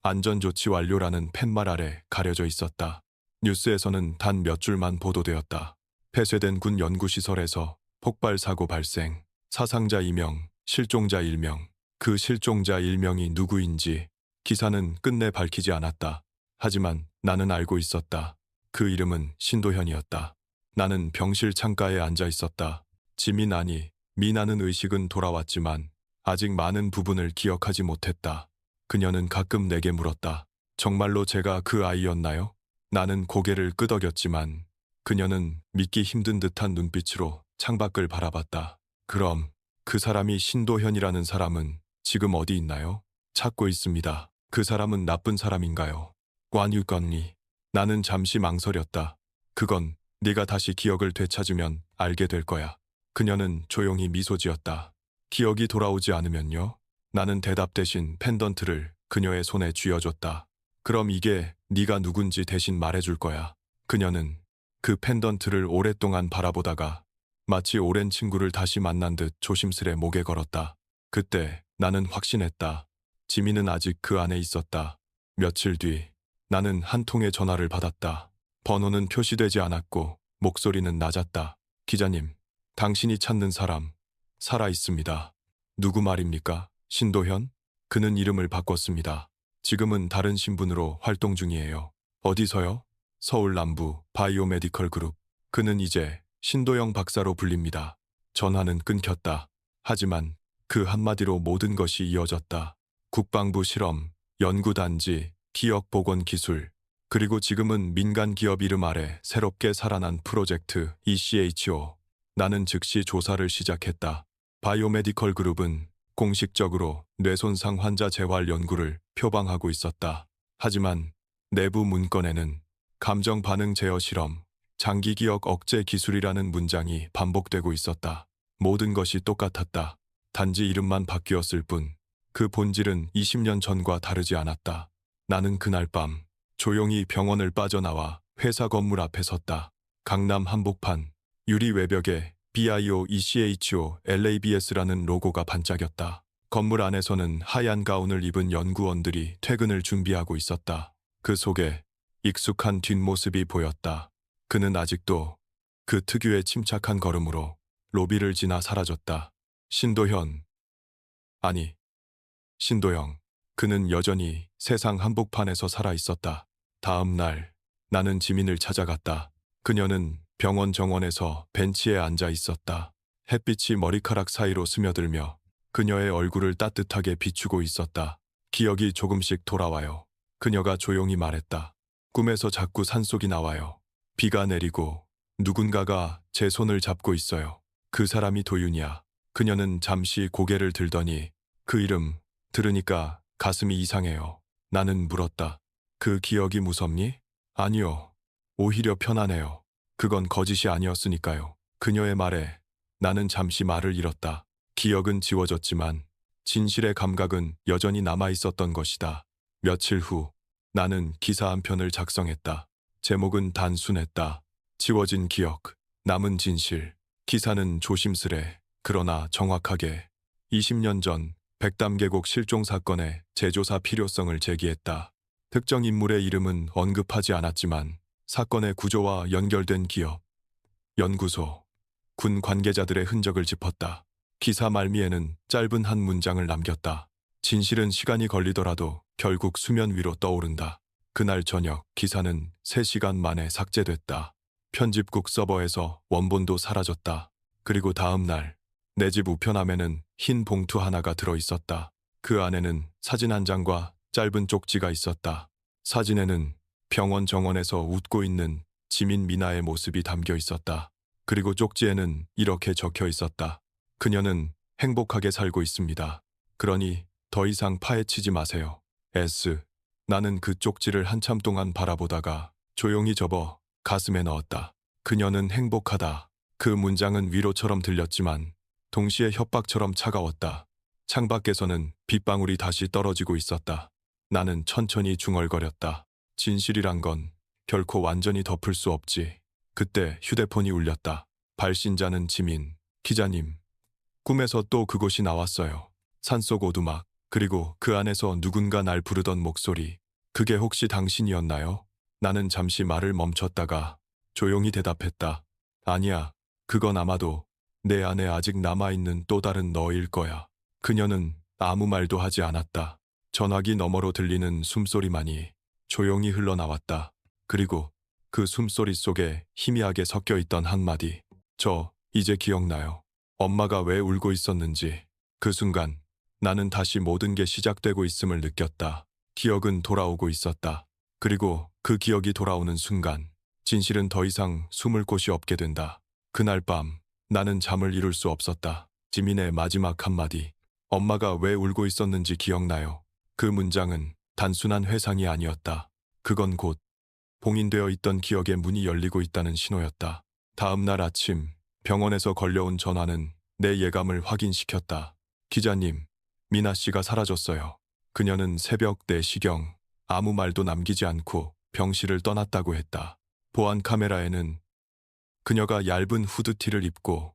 안전조치 완료라는 팻말 아래 가려져 있었다. 뉴스에서는 단 몇 줄만 보도되었다. 폐쇄된 군 연구시설에서 폭발 사고 발생, 사상자 2명, 실종자 1명. 그 실종자 1명이 누구인지 기사는 끝내 밝히지 않았다. 하지만 나는 알고 있었다. 그 이름은 신도현이었다. 나는 병실 창가에 앉아 있었다. 지민 아니, 미나는 의식은 돌아왔지만 아직 많은 부분을 기억하지 못했다. 그녀는 가끔 내게 물었다. 정말로 제가 그 아이였나요? 나는 고개를 끄덕였지만 그녀는 믿기 힘든 듯한 눈빛으로 창밖을 바라봤다. 그럼 그 사람이 신도현이라는 사람은 지금 어디 있나요? 찾고 있습니다. 그 사람은 나쁜 사람인가요? 관유건니. 나는 잠시 망설였다. 그건 네가 다시 기억을 되찾으면 알게 될 거야. 그녀는 조용히 미소 지었다. 기억이 돌아오지 않으면요? 나는 대답 대신 펜던트를 그녀의 손에 쥐어줬다. 그럼 이게 네가 누군지 대신 말해줄 거야. 그녀는 그 펜던트를 오랫동안 바라보다가 마치 오랜 친구를 다시 만난 듯 조심스레 목에 걸었다. 그때 나는 확신했다. 지민은 아직 그 안에 있었다. 며칠 뒤 나는 한 통의 전화를 받았다. 번호는 표시되지 않았고 목소리는 낮았다. 기자님, 당신이 찾는 사람 살아 있습니다. 누구 말입니까? 신도현? 그는 이름을 바꿨습니다. 지금은 다른 신분으로 활동 중이에요. 어디서요? 서울 남부 바이오메디컬 그룹. 그는 이제 신도영 박사로 불립니다. 전화는 끊겼다. 하지만 그 한마디로 모든 것이 이어졌다. 국방부 실험, 연구단지, 기억복원기술, 그리고 지금은 민간 기업 이름 아래 새롭게 살아난 프로젝트 ECHO. 나는 즉시 조사를 시작했다. 바이오메디컬 그룹은 공식적으로 뇌손상 환자 재활 연구를 표방하고 있었다. 하지만 내부 문건에는 감정 반응 제어 실험, 장기 기억 억제 기술이라는 문장이 반복되고 있었다. 모든 것이 똑같았다. 단지 이름만 바뀌었을 뿐 그 본질은 20년 전과 다르지 않았다. 나는 그날 밤 조용히 병원을 빠져나와 회사 건물 앞에 섰다. 강남 한복판 유리 외벽에 BIO ECHO LABS라는 로고가 반짝였다. 건물 안에서는 하얀 가운을 입은 연구원들이 퇴근을 준비하고 있었다. 그 속에 익숙한 뒷모습이 보였다. 그는 아직도 그 특유의 침착한 걸음으로 로비를 지나 사라졌다. 신도현. 아니, 신도영. 그는 여전히 세상 한복판에서 살아 있었다. 다음 날, 나는 지민을 찾아갔다. 그녀는 병원 정원에서 벤치에 앉아 있었다. 햇빛이 머리카락 사이로 스며들며 그녀의 얼굴을 따뜻하게 비추고 있었다. 기억이 조금씩 돌아와요. 그녀가 조용히 말했다. 꿈에서 자꾸 산속이 나와요. 비가 내리고 누군가가 제 손을 잡고 있어요. 그 사람이 도윤이야. 그녀는 잠시 고개를 들더니 그 이름 들으니까 가슴이 이상해요. 나는 물었다. 그 기억이 무섭니? 아니요. 오히려 편안해요. 그건 거짓이 아니었으니까요. 그녀의 말에 나는 잠시 말을 잃었다. 기억은 지워졌지만 진실의 감각은 여전히 남아 있었던 것이다. 며칠 후 나는 기사 한 편을 작성했다. 제목은 단순했다. 지워진 기억, 남은 진실. 기사는 조심스레 그러나 정확하게 20년 전 백담계곡 실종 사건의 재조사 필요성을 제기했다. 특정 인물의 이름은 언급하지 않았지만 사건의 구조와 연결된 기업, 연구소, 군 관계자들의 흔적을 짚었다. 기사 말미에는 짧은 한 문장을 남겼다. 진실은 시간이 걸리더라도 결국 수면 위로 떠오른다. 그날 저녁 기사는 3시간 만에 삭제됐다. 편집국 서버에서 원본도 사라졌다. 그리고 다음 날 내 집 우편함에는 흰 봉투 하나가 들어있었다. 그 안에는 사진 한 장과 짧은 쪽지가 있었다. 사진에는 병원 정원에서 웃고 있는 지민 미나의 모습이 담겨 있었다. 그리고 쪽지에는 이렇게 적혀 있었다. 그녀는 행복하게 살고 있습니다. 그러니 더 이상 파헤치지 마세요. S. 나는 그 쪽지를 한참 동안 바라보다가 조용히 접어 가슴에 넣었다. 그녀는 행복하다. 그 문장은 위로처럼 들렸지만 동시에 협박처럼 차가웠다. 창밖에서는 빗방울이 다시 떨어지고 있었다. 나는 천천히 중얼거렸다. 진실이란 건 결코 완전히 덮을 수 없지. 그때 휴대폰이 울렸다. 발신자는 지민. 기자님. 꿈에서 또 그곳이 나왔어요. 산속 오두막. 그리고 그 안에서 누군가 날 부르던 목소리. 그게 혹시 당신이었나요? 나는 잠시 말을 멈췄다가 조용히 대답했다. 아니야. 그건 아마도 내 안에 아직 남아있는 또 다른 너일 거야. 그녀는 아무 말도 하지 않았다. 전화기 너머로 들리는 숨소리만이 조용히 흘러나왔다. 그리고 그 숨소리 속에 희미하게 섞여 있던 한마디. 저 이제 기억나요. 엄마가 왜 울고 있었는지. 그 순간 나는 다시 모든 게 시작되고 있음을 느꼈다. 기억은 돌아오고 있었다. 그리고 그 기억이 돌아오는 순간 진실은 더 이상 숨을 곳이 없게 된다. 그날 밤 나는 잠을 이룰 수 없었다. 지민의 마지막 한마디. 엄마가 왜 울고 있었는지 기억나요? 그 문장은 단순한 회상이 아니었다. 그건 곧 봉인되어 있던 기억의 문이 열리고 있다는 신호였다. 다음 날 아침 병원에서 걸려온 전화는 내 예감을 확인시켰다. 기자님, 미나 씨가 사라졌어요. 그녀는 새벽 4시경 아무 말도 남기지 않고 병실을 떠났다고 했다. 보안 카메라에는 그녀가 얇은 후드티를 입고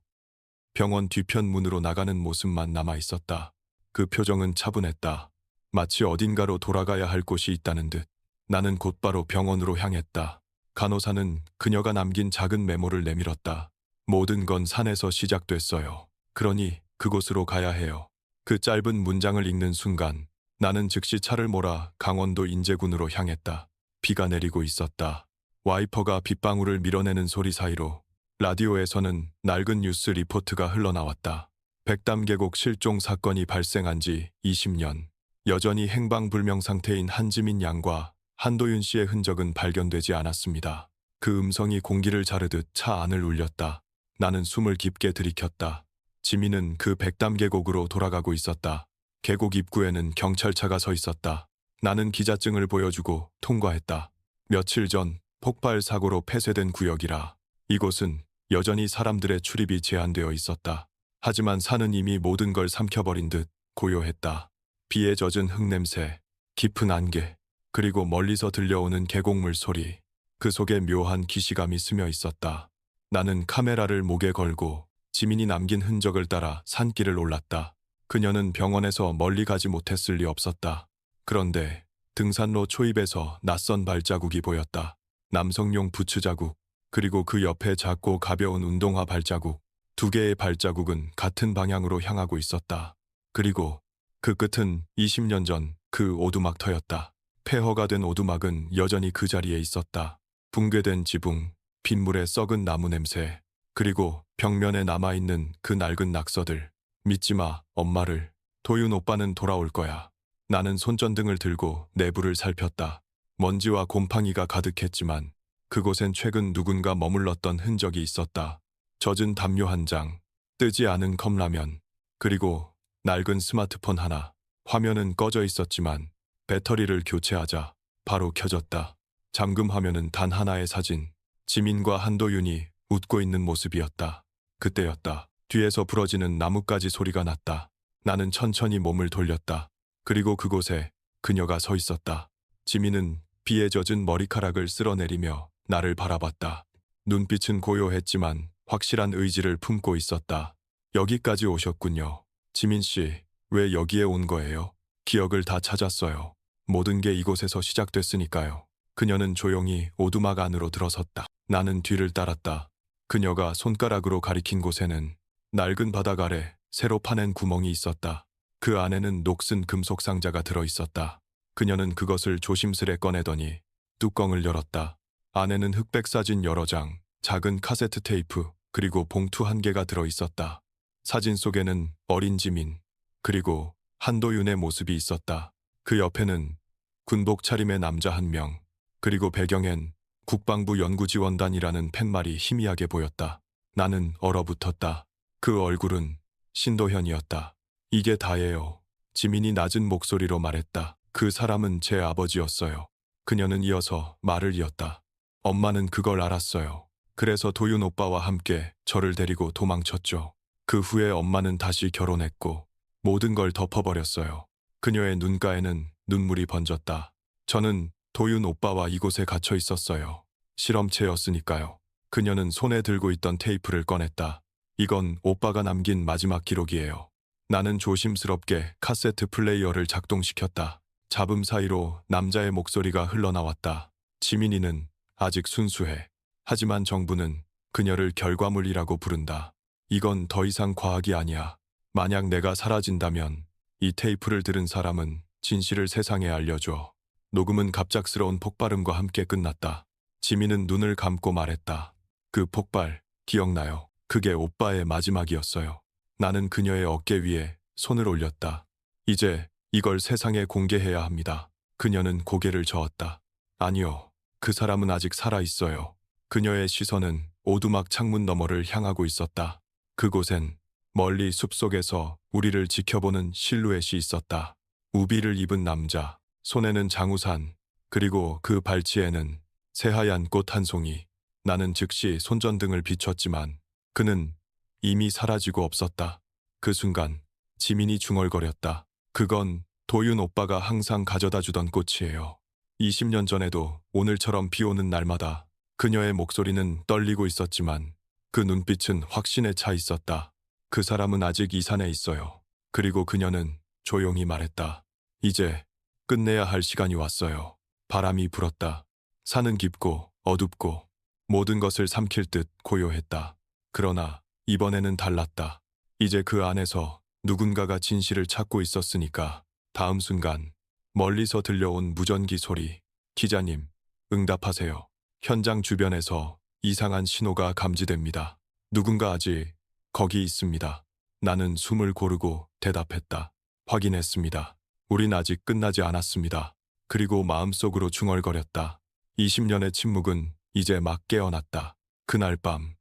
병원 뒤편 문으로 나가는 모습만 남아 있었다. 그 표정은 차분했다. 마치 어딘가로 돌아가야 할 곳이 있다는 듯. 나는 곧바로 병원으로 향했다. 간호사는 그녀가 남긴 작은 메모를 내밀었다. 모든 건 산에서 시작됐어요. 그러니 그곳으로 가야 해요. 그 짧은 문장을 읽는 순간 나는 즉시 차를 몰아 강원도 인제군으로 향했다. 비가 내리고 있었다. 와이퍼가 빗방울을 밀어내는 소리 사이로 라디오에서는 낡은 뉴스 리포트가 흘러나왔다. 백담계곡 실종 사건이 발생한 지 20년. 여전히 행방불명 상태인 한지민 양과 한도윤 씨의 흔적은 발견되지 않았습니다. 그 음성이 공기를 자르듯 차 안을 울렸다. 나는 숨을 깊게 들이켰다. 지민은 그 백담계곡으로 돌아가고 있었다. 계곡 입구에는 경찰차가 서 있었다. 나는 기자증을 보여주고 통과했다. 며칠 전 폭발 사고로 폐쇄된 구역이라 이곳은 여전히 사람들의 출입이 제한되어 있었다. 하지만 산은 이미 모든 걸 삼켜버린 듯 고요했다. 비에 젖은 흙냄새, 깊은 안개, 그리고 멀리서 들려오는 계곡물 소리. 그 속에 묘한 기시감이 스며 있었다. 나는 카메라를 목에 걸고 지민이 남긴 흔적을 따라 산길을 올랐다. 그녀는 병원에서 멀리 가지 못했을 리 없었다. 그런데 등산로 초입에서 낯선 발자국이 보였다. 남성용 부츠 자국, 그리고 그 옆에 작고 가벼운 운동화 발자국. 두 개의 발자국은 같은 방향으로 향하고 있었다. 그리고 그 끝은 20년 전 그 오두막터였다. 폐허가 된 오두막은 여전히 그 자리에 있었다. 붕괴된 지붕, 빗물에 썩은 나무 냄새, 그리고 벽면에 남아있는 그 낡은 낙서들. 믿지 마, 엄마를. 도윤 오빠는 돌아올 거야. 나는 손전등을 들고 내부를 살폈다. 먼지와 곰팡이가 가득했지만 그곳엔 최근 누군가 머물렀던 흔적이 있었다. 젖은 담요 한 장, 뜨지 않은 컵라면, 그리고 낡은 스마트폰 하나. 화면은 꺼져 있었지만 배터리를 교체하자 바로 켜졌다. 잠금 화면은 단 하나의 사진. 지민과 한도윤이 웃고 있는 모습이었다. 그때였다. 뒤에서 부러지는 나뭇가지 소리가 났다. 나는 천천히 몸을 돌렸다. 그리고 그곳에 그녀가 서 있었다. 지민은 비에 젖은 머리카락을 쓸어내리며 나를 바라봤다. 눈빛은 고요했지만 확실한 의지를 품고 있었다. 여기까지 오셨군요. 지민 씨, 왜 여기에 온 거예요? 기억을 다 찾았어요. 모든 게 이곳에서 시작됐으니까요. 그녀는 조용히 오두막 안으로 들어섰다. 나는 뒤를 따랐다. 그녀가 손가락으로 가리킨 곳에는 낡은 바닥 아래 새로 파낸 구멍이 있었다. 그 안에는 녹슨 금속 상자가 들어 있었다. 그녀는 그것을 조심스레 꺼내더니 뚜껑을 열었다. 안에는 흑백 사진 여러 장, 작은 카세트 테이프, 그리고 봉투 한 개가 들어 있었다. 사진 속에는 어린 지민, 그리고 한도윤의 모습이 있었다. 그 옆에는 군복 차림의 남자 한 명, 그리고 배경엔 국방부 연구지원단이라는 팻말이 희미하게 보였다. 나는 얼어붙었다. 그 얼굴은 신도현이었다. 이게 다예요. 지민이 낮은 목소리로 말했다. 그 사람은 제 아버지였어요. 그녀는 이어서 말을 이었다. 엄마는 그걸 알았어요. 그래서 도윤 오빠와 함께 저를 데리고 도망쳤죠. 그 후에 엄마는 다시 결혼했고 모든 걸 덮어버렸어요. 그녀의 눈가에는 눈물이 번졌다. 저는 도윤 오빠와 이곳에 갇혀 있었어요. 실험체였으니까요. 그녀는 손에 들고 있던 테이프를 꺼냈다. 이건 오빠가 남긴 마지막 기록이에요. 나는 조심스럽게 카세트 플레이어를 작동시켰다. 잡음 사이로 남자의 목소리가 흘러나왔다. 지민이는 아직 순수해. 하지만 정부는 그녀를 결과물이라고 부른다. 이건 더 이상 과학이 아니야. 만약 내가 사라진다면 이 테이프를 들은 사람은 진실을 세상에 알려줘. 녹음은 갑작스러운 폭발음과 함께 끝났다. 지민은 눈을 감고 말했다. 그 폭발, 기억나요? 그게 오빠의 마지막이었어요. 나는 그녀의 어깨 위에 손을 올렸다. 이제 이걸 세상에 공개해야 합니다. 그녀는 고개를 저었다. 아니요. 그 사람은 아직 살아있어요. 그녀의 시선은 오두막 창문 너머를 향하고 있었다. 그곳엔 멀리 숲속에서 우리를 지켜보는 실루엣이 있었다. 우비를 입은 남자, 손에는 장우산, 그리고 그 발치에는 새하얀 꽃 한 송이. 나는 즉시 손전등을 비췄지만 그는 이미 사라지고 없었다. 그 순간 지민이 중얼거렸다. 그건 도윤 오빠가 항상 가져다 주던 꽃이에요. 20년 전에도 오늘처럼 비 오는 날마다. 그녀의 목소리는 떨리고 있었지만 그 눈빛은 확신에 차 있었다. 그 사람은 아직 이 산에 있어요. 그리고 그녀는 조용히 말했다. 이제 끝내야 할 시간이 왔어요. 바람이 불었다. 산은 깊고 어둡고 모든 것을 삼킬 듯 고요했다. 그러나 이번에는 달랐다. 이제 그 안에서 누군가가 진실을 찾고 있었으니까. 다음 순간 멀리서 들려온 무전기 소리. 기자님, 응답하세요. 현장 주변에서 이상한 신호가 감지됩니다. 누군가 아직 거기 있습니다. 나는 숨을 고르고 대답했다. 확인했습니다. 우린 아직 끝나지 않았습니다. 그리고 마음속으로 중얼거렸다. 20년의 침묵은 이제 막 깨어났다. 그날 밤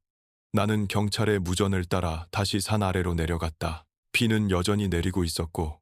나는 경찰의 무전을 따라 다시 산 아래로 내려갔다. 비는 여전히 내리고 있었고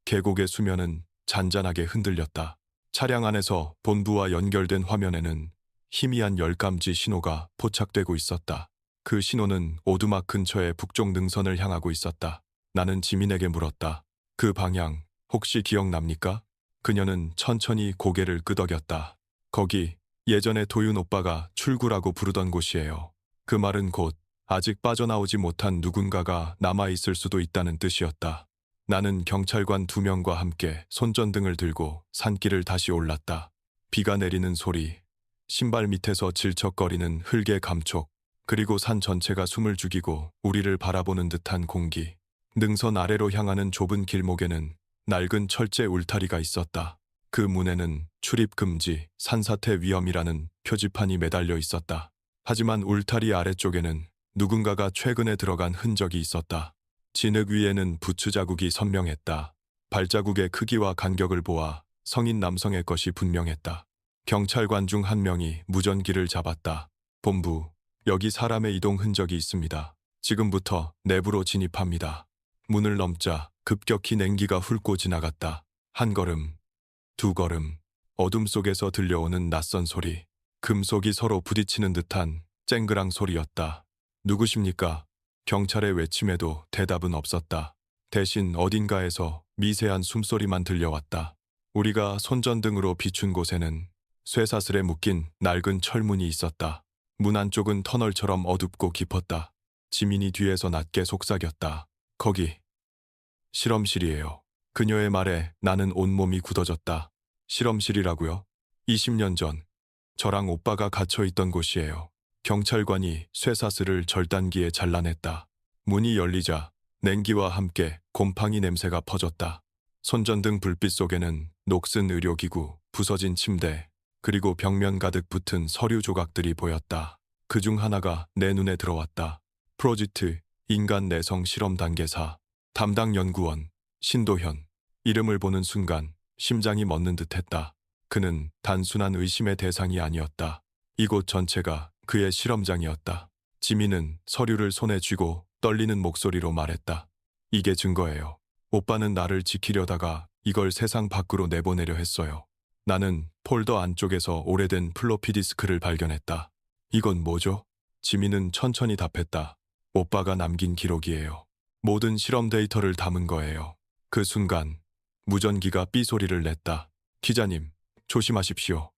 계곡의 수면은 잔잔하게 흔들렸다. 차량 안에서 본부와 연결된 화면에는 희미한 열감지 신호가 포착되고 있었다. 그 신호는 오두막 근처의 북쪽 능선을 향하고 있었다. 나는 지민에게 물었다. 그 방향 혹시 기억납니까? 그녀는 천천히 고개를 끄덕였다. 거기 예전에 도윤 오빠가 출구라고 부르던 곳이에요. 그 말은 곧 아직 빠져나오지 못한 누군가가 남아있을 수도 있다는 뜻이었다. 나는 경찰관 2명과 함께 손전등을 들고 산길을 다시 올랐다. 비가 내리는 소리, 신발 밑에서 질척거리는 흙의 감촉, 그리고 산 전체가 숨을 죽이고 우리를 바라보는 듯한 공기. 능선 아래로 향하는 좁은 길목에는 낡은 철제 울타리가 있었다. 그 문에는 출입 금지, 산사태 위험이라는 표지판이 매달려 있었다. 하지만 울타리 아래쪽에는 누군가가 최근에 들어간 흔적이 있었다. 진흙 위에는 부츠 자국이 선명했다. 발자국의 크기와 간격을 보아 성인 남성의 것이 분명했다. 경찰관 중 한 명이 무전기를 잡았다. 본부, 여기 사람의 이동 흔적이 있습니다. 지금부터 내부로 진입합니다. 문을 넘자 급격히 냉기가 훑고 지나갔다. 한 걸음, 두 걸음, 어둠 속에서 들려오는 낯선 소리. 금속이 서로 부딪히는 듯한 쨍그랑 소리였다. 누구십니까? 경찰의 외침에도 대답은 없었다. 대신 어딘가에서 미세한 숨소리만 들려왔다. 우리가 손전등으로 비춘 곳에는 쇠사슬에 묶인 낡은 철문이 있었다. 문 안쪽은 터널처럼 어둡고 깊었다. 지민이 뒤에서 낮게 속삭였다. 거기 실험실이에요. 그녀의 말에 나는 온몸이 굳어졌다. 실험실이라고요? 20년 전 저랑 오빠가 갇혀있던 곳이에요. 경찰관이 쇠사슬을 절단기에 잘라냈다. 문이 열리자 냉기와 함께 곰팡이 냄새가 퍼졌다. 손전등 불빛 속에는 녹슨 의료기구, 부서진 침대, 그리고 벽면 가득 붙은 서류 조각들이 보였다. 그중 하나가 내 눈에 들어왔다. 프로젝트 인간 내성 실험 단계사 담당 연구원 신도현. 이름을 보는 순간 심장이 멎는 듯했다. 그는 단순한 의심의 대상이 아니었다. 이곳 전체가 그의 실험장이었다. 지민은 서류를 손에 쥐고 떨리는 목소리로 말했다. 이게 증거예요. 오빠는 나를 지키려다가 이걸 세상 밖으로 내보내려 했어요. 나는 폴더 안쪽에서 오래된 플로피 디스크를 발견했다. 이건 뭐죠? 지민은 천천히 답했다. 오빠가 남긴 기록이에요. 모든 실험 데이터를 담은 거예요. 그 순간 무전기가 삐 소리를 냈다. 기자님, 조심하십시오.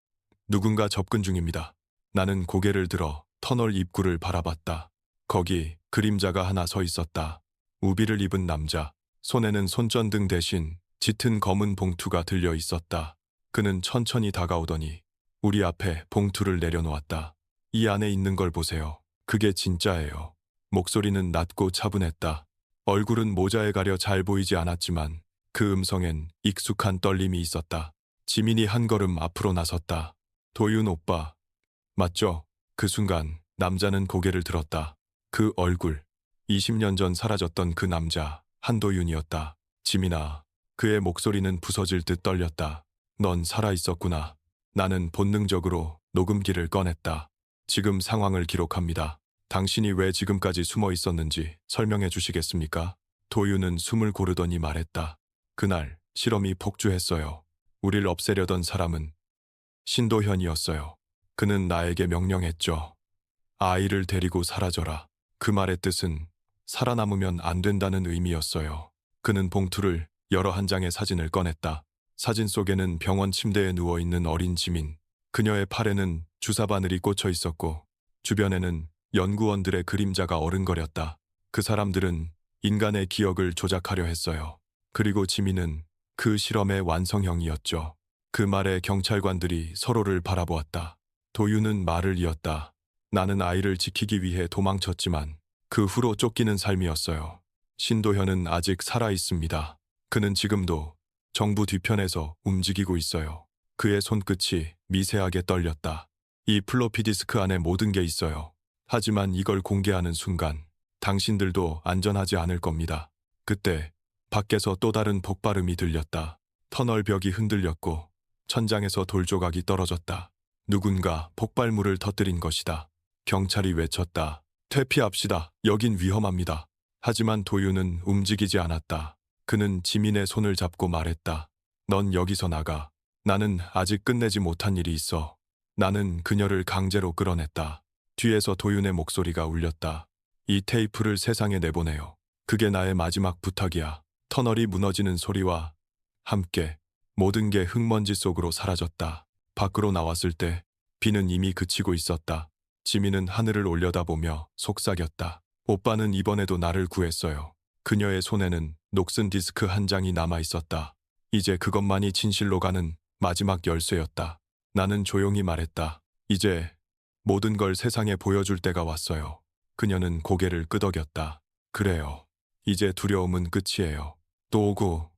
누군가 접근 중입니다. 나는 고개를 들어 터널 입구를 바라봤다. 거기 그림자가 하나 서 있었다. 우비를 입은 남자. 손에는 손전등 대신 짙은 검은 봉투가 들려 있었다. 그는 천천히 다가오더니 우리 앞에 봉투를 내려놓았다. 이 안에 있는 걸 보세요. 그게 진짜예요. 목소리는 낮고 차분했다. 얼굴은 모자에 가려 잘 보이지 않았지만 그 음성엔 익숙한 떨림이 있었다. 지민이 한 걸음 앞으로 나섰다. 도윤 오빠, 맞죠? 그 순간 남자는 고개를 들었다. 그 얼굴, 20년 전 사라졌던 그 남자, 한도윤이었다. 지민아, 그의 목소리는 부서질 듯 떨렸다. 넌 살아있었구나. 나는 본능적으로 녹음기를 꺼냈다. 지금 상황을 기록합니다. 당신이 왜 지금까지 숨어 있었는지 설명해 주시겠습니까? 도윤은 숨을 고르더니 말했다. 그날 실험이 폭주했어요. 우릴 없애려던 사람은 신도현이었어요. 그는 나에게 명령했죠. 아이를 데리고 사라져라. 그 말의 뜻은 살아남으면 안 된다는 의미였어요. 그는 봉투를 열어 한 장의 사진을 꺼냈다. 사진 속에는 병원 침대에 누워있는 어린 지민. 그녀의 팔에는 주사 바늘이 꽂혀 있었고 주변에는 연구원들의 그림자가 어른거렸다. 그 사람들은 인간의 기억을 조작하려 했어요. 그리고 지민은 그 실험의 완성형이었죠. 그 말에 경찰관들이 서로를 바라보았다. 도윤은 말을 이었다. 나는 아이를 지키기 위해 도망쳤지만 그 후로 쫓기는 삶이었어요. 신도현은 아직 살아있습니다. 그는 지금도 정부 뒤편에서 움직이고 있어요. 그의 손끝이 미세하게 떨렸다. 이 플로피 디스크 안에 모든 게 있어요. 하지만 이걸 공개하는 순간 당신들도 안전하지 않을 겁니다. 그때 밖에서 또 다른 폭발음이 들렸다. 터널 벽이 흔들렸고 천장에서 돌조각이 떨어졌다. 누군가 폭발물을 터뜨린 것이다. 경찰이 외쳤다. 퇴피합시다. 여긴 위험합니다. 하지만 도윤은 움직이지 않았다. 그는 지민의 손을 잡고 말했다. 넌 여기서 나가. 나는 아직 끝내지 못한 일이 있어. 나는 그녀를 강제로 끌어냈다. 뒤에서 도윤의 목소리가 울렸다. 이 테이프를 세상에 내보내요. 그게 나의 마지막 부탁이야. 터널이 무너지는 소리와 함께 모든 게 흙먼지 속으로 사라졌다. 밖으로 나왔을 때 비는 이미 그치고 있었다. 지민은 하늘을 올려다보며 속삭였다. 오빠는 이번에도 나를 구했어요. 그녀의 손에는 녹슨 디스크 한 장이 남아 있었다. 이제 그것만이 진실로 가는 마지막 열쇠였다. 나는 조용히 말했다. 이제 모든 걸 세상에 보여줄 때가 왔어요. 그녀는 고개를 끄덕였다. 그래요. 이제 두려움은 끝이에요. 또 오고,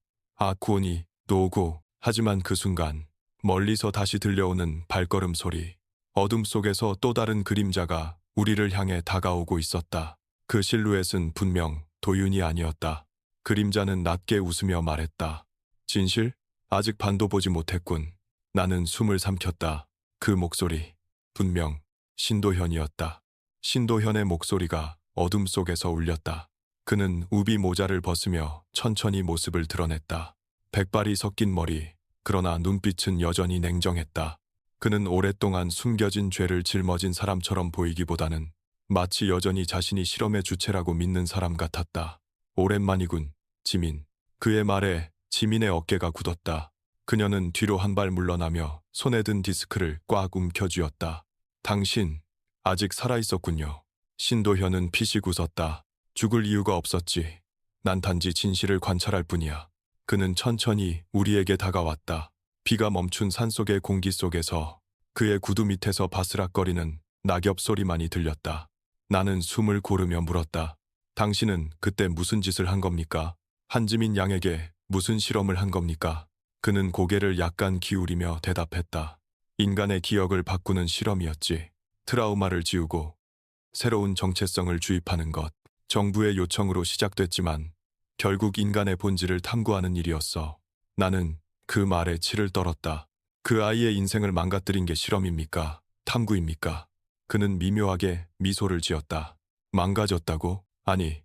구원이 또 오고. 하지만 그 순간 멀리서 다시 들려오는 발걸음 소리. 어둠 속에서 또 다른 그림자가 우리를 향해 다가오고 있었다. 그 실루엣은 분명 도윤이 아니었다. 그림자는 낮게 웃으며 말했다. 진실? 아직 반도 보지 못했군. 나는 숨을 삼켰다. 그 목소리. 분명 신도현이었다. 신도현의 목소리가 어둠 속에서 울렸다. 그는 우비 모자를 벗으며 천천히 모습을 드러냈다. 백발이 섞인 머리, 그러나 눈빛은 여전히 냉정했다. 그는 오랫동안 숨겨진 죄를 짊어진 사람처럼 보이기보다는 마치 여전히 자신이 실험의 주체라고 믿는 사람 같았다. 오랜만이군, 지민. 그의 말에 지민의 어깨가 굳었다. 그녀는 뒤로 한 발 물러나며 손에 든 디스크를 꽉 움켜쥐었다. 당신, 아직 살아있었군요. 신도현은 피식 웃었다. 죽을 이유가 없었지. 난 단지 진실을 관찰할 뿐이야. 그는 천천히 우리에게 다가왔다. 비가 멈춘 산속의 공기 속에서 그의 구두 밑에서 바스락거리는 낙엽 소리만이 들렸다. 나는 숨을 고르며 물었다. 당신은 그때 무슨 짓을 한 겁니까? 한지민 양에게 무슨 실험을 한 겁니까? 그는 고개를 약간 기울이며 대답했다. 인간의 기억을 바꾸는 실험이었지. 트라우마를 지우고 새로운 정체성을 주입하는 것. 정부의 요청으로 시작됐지만 결국 인간의 본질을 탐구하는 일이었어. 나는 그 말에 치를 떨었다. 그 아이의 인생을 망가뜨린 게 실험입니까? 탐구입니까? 그는 미묘하게 미소를 지었다. 망가졌다고? 아니,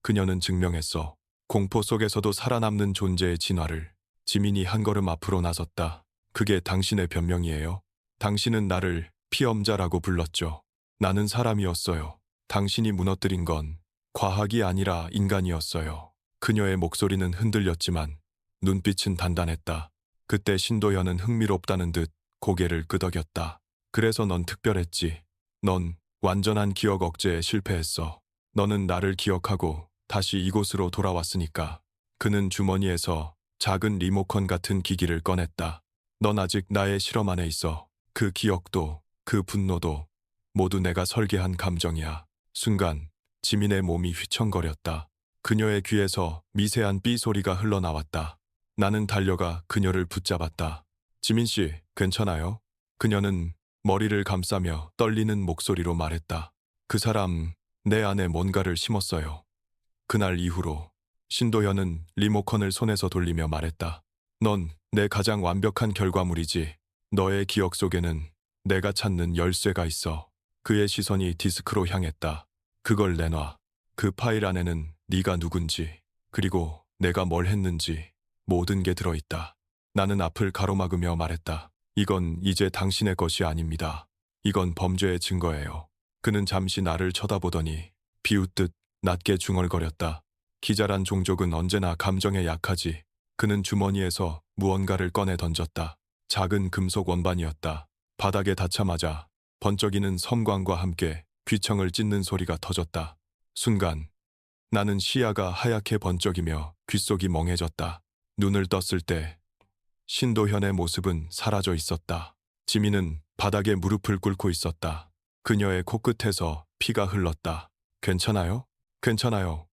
그녀는 증명했어. 공포 속에서도 살아남는 존재의 진화를. 지민이 한 걸음 앞으로 나섰다. 그게 당신의 변명이에요? 당신은 나를 피험자라고 불렀죠. 나는 사람이었어요. 당신이 무너뜨린 건 과학이 아니라 인간이었어요. 그녀의 목소리는 흔들렸지만 눈빛은 단단했다. 그때 신도현은 흥미롭다는 듯 고개를 끄덕였다. 그래서 넌 특별했지. 넌 완전한 기억 억제에 실패했어. 너는 나를 기억하고 다시 이곳으로 돌아왔으니까. 그는 주머니에서 작은 리모컨 같은 기기를 꺼냈다. 넌 아직 나의 실험 안에 있어. 그 기억도, 그 분노도 모두 내가 설계한 감정이야. 순간 지민의 몸이 휘청거렸다. 그녀의 귀에서 미세한 삐 소리가 흘러나왔다. 나는 달려가 그녀를 붙잡았다. 지민 씨, 괜찮아요? 그녀는 머리를 감싸며 떨리는 목소리로 말했다. 그 사람, 내 안에 뭔가를 심었어요. 그날 이후로 신도현은 리모컨을 손에서 돌리며 말했다. 넌 내 가장 완벽한 결과물이지. 너의 기억 속에는 내가 찾는 열쇠가 있어. 그의 시선이 디스크로 향했다. 그걸 내놔. 그 파일 안에는 네가 누군지, 그리고 내가 뭘 했는지 모든 게 들어있다. 나는 앞을 가로막으며 말했다. 이건 이제 당신의 것이 아닙니다. 이건 범죄의 증거예요. 그는 잠시 나를 쳐다보더니 비웃듯 낮게 중얼거렸다. 기자란 종족은 언제나 감정에 약하지. 그는 주머니에서 무언가를 꺼내 던졌다. 작은 금속 원반이었다. 바닥에 닿자마자 번쩍이는 섬광과 함께 귀청을 찢는 소리가 터졌다. 순간 나는 시야가 하얗게 번쩍이며 귓속이 멍해졌다. 눈을 떴을 때 신도현의 모습은 사라져 있었다. 지민은 바닥에 무릎을 꿇고 있었다. 그녀의 코끝에서 피가 흘렀다. 괜찮아요? 괜찮아요.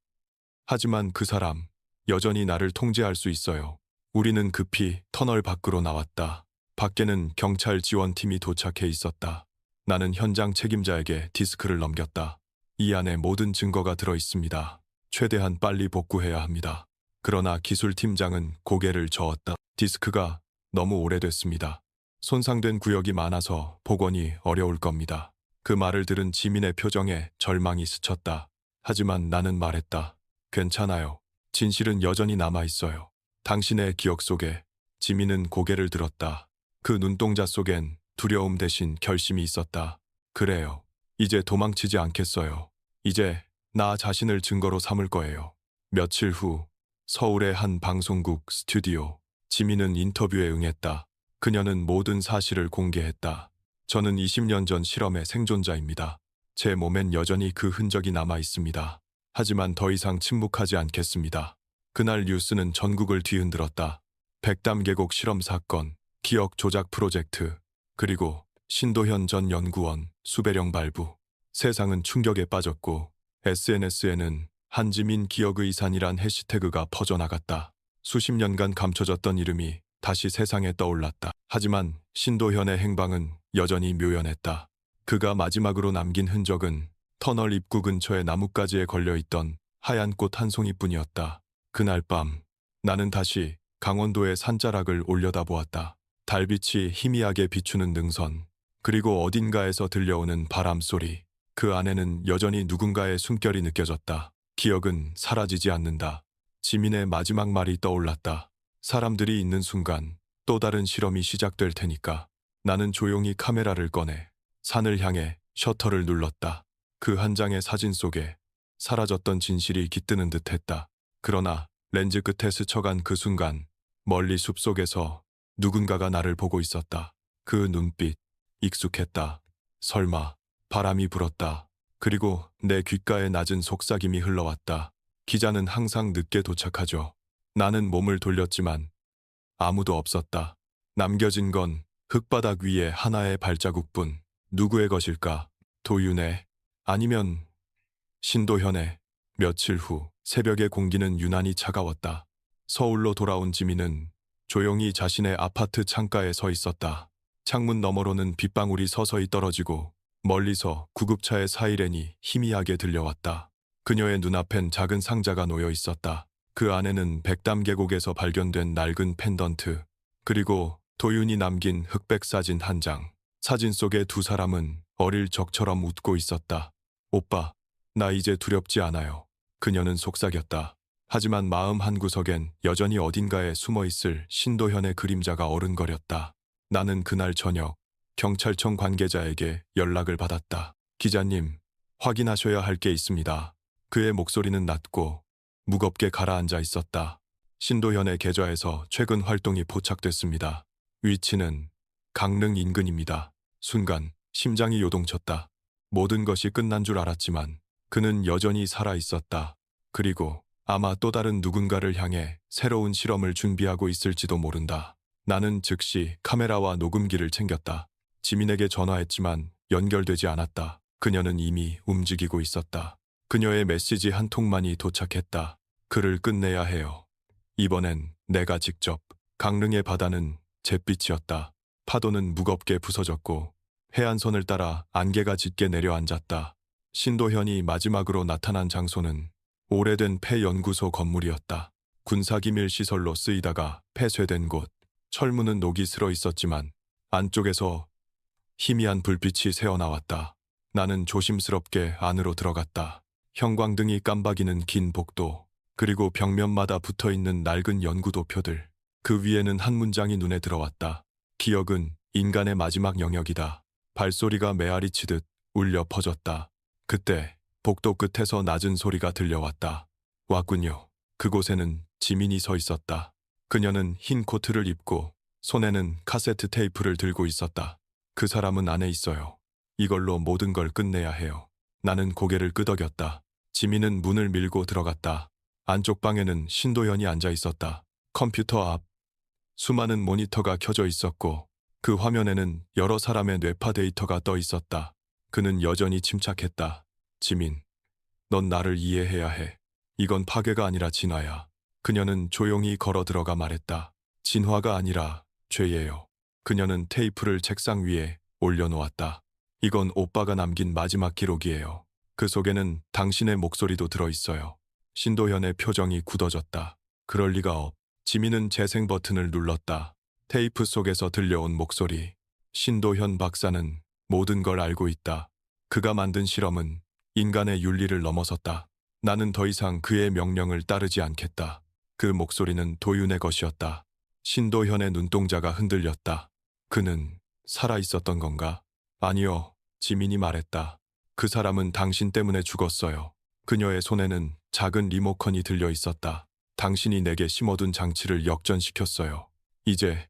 하지만 그 사람, 여전히 나를 통제할 수 있어요. 우리는 급히 터널 밖으로 나왔다. 밖에는 경찰 지원팀이 도착해 있었다. 나는 현장 책임자에게 디스크를 넘겼다. 이 안에 모든 증거가 들어 있습니다. 최대한 빨리 복구해야 합니다. 그러나 기술팀장은 고개를 저었다. 디스크가 너무 오래됐습니다. 손상된 구역이 많아서 복원이 어려울 겁니다. 그 말을 들은 지민의 표정에 절망이 스쳤다. 하지만 나는 말했다. 괜찮아요. 진실은 여전히 남아있어요. 당신의 기억 속에. 지민은 고개를 들었다. 그 눈동자 속엔 두려움 대신 결심이 있었다. 그래요. 이제 도망치지 않겠어요. 이제 나 자신을 증거로 삼을 거예요. 며칠 후 서울의 한 방송국 스튜디오. 지민은 인터뷰에 응했다. 그녀는 모든 사실을 공개했다. 저는 20년 전 실험의 생존자입니다. 제 몸엔 여전히 그 흔적이 남아 있습니다. 하지만 더 이상 침묵하지 않겠습니다. 그날 뉴스는 전국을 뒤흔들었다. 백담 계곡 실험 사건, 기억 조작 프로젝트, 그리고 신도현 전 연구원 수배령 발부. 세상은 충격에 빠졌고 SNS에는 한지민 기억의산이란 해시태그가 퍼져나갔다. 수십 년간 감춰졌던 이름이 다시 세상에 떠올랐다. 하지만 신도현의 행방은 여전히 묘연했다. 그가 마지막으로 남긴 흔적은 터널 입구 근처의 나뭇가지에 걸려있던 하얀 꽃 한 송이뿐이었다. 그날 밤 나는 다시 강원도의 산자락을 올려다보았다. 달빛이 희미하게 비추는 능선, 그리고 어딘가에서 들려오는 바람소리. 그 안에는 여전히 누군가의 숨결이 느껴졌다. 기억은 사라지지 않는다. 지민의 마지막 말이 떠올랐다. 사람들이 있는 순간 또 다른 실험이 시작될 테니까. 나는 조용히 카메라를 꺼내 산을 향해 셔터를 눌렀다. 그 한 장의 사진 속에 사라졌던 진실이 깃드는 듯했다. 그러나 렌즈 끝에 스쳐간 그 순간 멀리 숲속에서 누군가가 나를 보고 있었다. 그 눈빛, 익숙했다. 설마 바람이 불었다. 그리고 내 귓가에 낮은 속삭임이 흘러왔다. 기자는 항상 늦게 도착하죠. 나는 몸을 돌렸지만 아무도 없었다. 남겨진 건 흙바닥 위에 하나의 발자국뿐. 누구의 것일까? 도윤의, 아니면 신도현의. 며칠 후 새벽의 공기는 유난히 차가웠다. 서울로 돌아온 지민은 조용히 자신의 아파트 창가에 서 있었다. 창문 너머로는 빗방울이 서서히 떨어지고 멀리서 구급차의 사이렌이 희미하게 들려왔다. 그녀의 눈앞엔 작은 상자가 놓여 있었다. 그 안에는 백담 계곡에서 발견된 낡은 펜던트, 그리고 도윤이 남긴 흑백 사진 한 장. 사진 속의 두 사람은 어릴 적처럼 웃고 있었다. 오빠, 나 이제 두렵지 않아요. 그녀는 속삭였다. 하지만 마음 한구석엔 여전히 어딘가에 숨어있을 신도현의 그림자가 어른거렸다. 나는 그날 저녁 경찰청 관계자에게 연락을 받았다. 기자님, 확인하셔야 할 게 있습니다. 그의 목소리는 낮고 무겁게 가라앉아 있었다. 신도현의 계좌에서 최근 활동이 포착됐습니다. 위치는 강릉 인근입니다. 순간 심장이 요동쳤다. 모든 것이 끝난 줄 알았지만 그는 여전히 살아 있었다. 그리고 아마 또 다른 누군가를 향해 새로운 실험을 준비하고 있을지도 모른다. 나는 즉시 카메라와 녹음기를 챙겼다. 지민에게 전화했지만 연결되지 않았다. 그녀는 이미 움직이고 있었다. 그녀의 메시지 한 통만이 도착했다. 글을 끝내야 해요. 이번엔 내가 직접. 강릉의 바다는 잿빛이었다. 파도는 무겁게 부서졌고 해안선을 따라 안개가 짙게 내려앉았다. 신도현이 마지막으로 나타난 장소는 오래된 폐연구소 건물이었다. 군사기밀시설로 쓰이다가 폐쇄된 곳. 철문은 녹이 슬어 있었지만 안쪽에서 희미한 불빛이 새어나왔다. 나는 조심스럽게 안으로 들어갔다. 형광등이 깜박이는 긴 복도, 그리고 벽면마다 붙어있는 낡은 연구도표들. 그 위에는 한 문장이 눈에 들어왔다. 기억은 인간의 마지막 영역이다. 발소리가 메아리치듯 울려 퍼졌다. 그때 복도 끝에서 낮은 소리가 들려왔다. 왔군요. 그곳에는 지민이 서 있었다. 그녀는 흰 코트를 입고 손에는 카세트 테이프를 들고 있었다. 그 사람은 안에 있어요. 이걸로 모든 걸 끝내야 해요. 나는 고개를 끄덕였다. 지민은 문을 밀고 들어갔다. 안쪽 방에는 신도현이 앉아 있었다. 컴퓨터 앞 수많은 모니터가 켜져 있었고 그 화면에는 여러 사람의 뇌파 데이터가 떠 있었다. 그는 여전히 침착했다. 지민, 넌 나를 이해해야 해. 이건 파괴가 아니라 진화야. 그녀는 조용히 걸어 들어가 말했다. 진화가 아니라 죄예요. 그녀는 테이프를 책상 위에 올려놓았다. 이건 오빠가 남긴 마지막 기록이에요. 그 속에는 당신의 목소리도 들어있어요. 신도현의 표정이 굳어졌다. 그럴 리가 없. 지민은 재생 버튼을 눌렀다. 테이프 속에서 들려온 목소리. 신도현 박사는 모든 걸 알고 있다. 그가 만든 실험은 인간의 윤리를 넘어섰다. 나는 더 이상 그의 명령을 따르지 않겠다. 그 목소리는 도윤의 것이었다. 신도현의 눈동자가 흔들렸다. 그는 살아있었던 건가? 아니요, 지민이 말했다. 그 사람은 당신 때문에 죽었어요. 그녀의 손에는 작은 리모컨이 들려 있었다. 당신이 내게 심어둔 장치를 역전시켰어요. 이제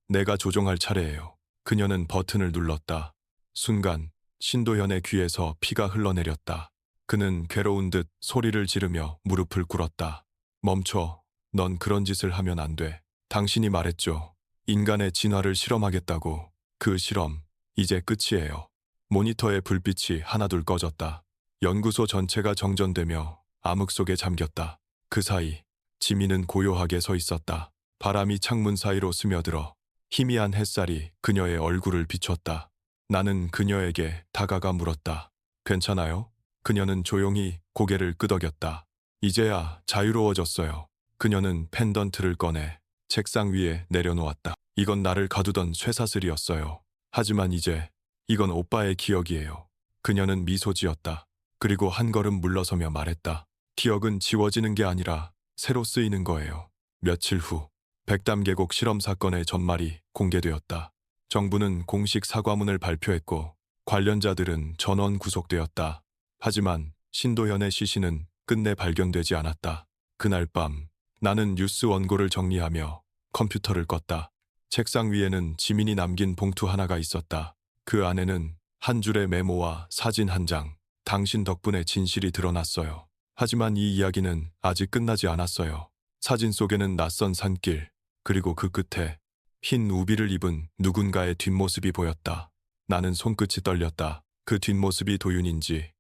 내가 조종할 차례예요. 그녀는 버튼을 눌렀다. 순간 신도현의 귀에서 피가 흘러내렸다. 그는 괴로운 듯 소리를 지르며 무릎을 꿇었다. 멈춰. 넌 그런 짓을 하면 안 돼. 당신이 말했죠. 인간의 진화를 실험하겠다고. 그 실험, 이제 끝이에요. 모니터의 불빛이 하나둘 꺼졌다. 연구소 전체가 정전되며 암흑 속에 잠겼다. 그 사이 지민은 고요하게 서 있었다. 바람이 창문 사이로 스며들어 희미한 햇살이 그녀의 얼굴을 비췄다. 나는 그녀에게 다가가 물었다. 괜찮아요? 그녀는 조용히 고개를 끄덕였다. 이제야 자유로워졌어요. 그녀는 펜던트를 꺼내 책상 위에 내려놓았다. 이건 나를 가두던 쇠사슬이었어요. 하지만 이제 이건 오빠의 기억이에요. 그녀는 미소 지었다. 그리고 한 걸음 물러서며 말했다. 기억은 지워지는 게 아니라 새로 쓰이는 거예요. 며칠 후 백담 계곡 실험 사건의 전말이 공개되었다. 정부는 공식 사과문을 발표했고 관련자들은 전원 구속되었다. 하지만 신도현의 시신은 끝내 발견되지 않았다. 그날 밤 나는 뉴스 원고를 정리하며 컴퓨터를 껐다. 책상 위에는 지민이 남긴 봉투 하나가 있었다. 그 안에는 한 줄의 메모와 사진 한 장. 당신 덕분에 진실이 드러났어요. 하지만 이 이야기는 아직 끝나지 않았어요. 사진 속에는 낯선 산길, 그리고 그 끝에 흰 우비를 입은 누군가의 뒷모습이 보였다. 나는 손끝이 떨렸다. 그 뒷모습이 도윤인지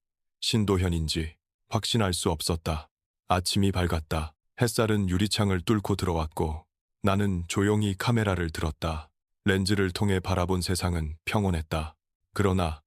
신도현인지 확신할 수 없었다. 아침이 밝았다. 햇살은 유리창을 뚫고 들어왔고 나는 조용히 카메라를 들었다. 렌즈를 통해 바라본 세상은 평온했다. 그러나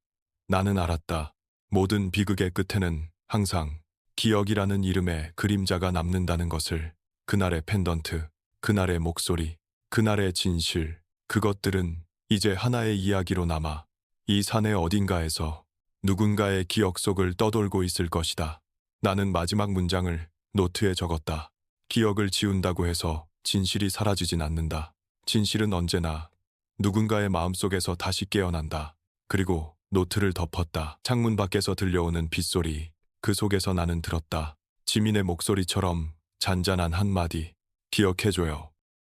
나는 알았다. 모든 비극의 끝에는 항상 기억이라는 이름의 그림자가 남는다는 것을. 그날의 펜던트, 그날의 목소리, 그날의 진실, 그것들은 이제 하나의 이야기로 남아 이 산의 어딘가에서 누군가의 기억 속을 떠돌고 있을 것이다. 나는 마지막 문장을 노트에 적었다. 기억을 지운다고 해서 진실이 사라지진 않는다. 진실은 언제나 누군가의 마음속에서 다시 깨어난다. 그리고 노트를 덮었다. 창문 밖에서 들려오는 빗소리, 그 속에서 나는 들었다. 지민의 목소리처럼 잔잔한 한마디. 기억해줘요.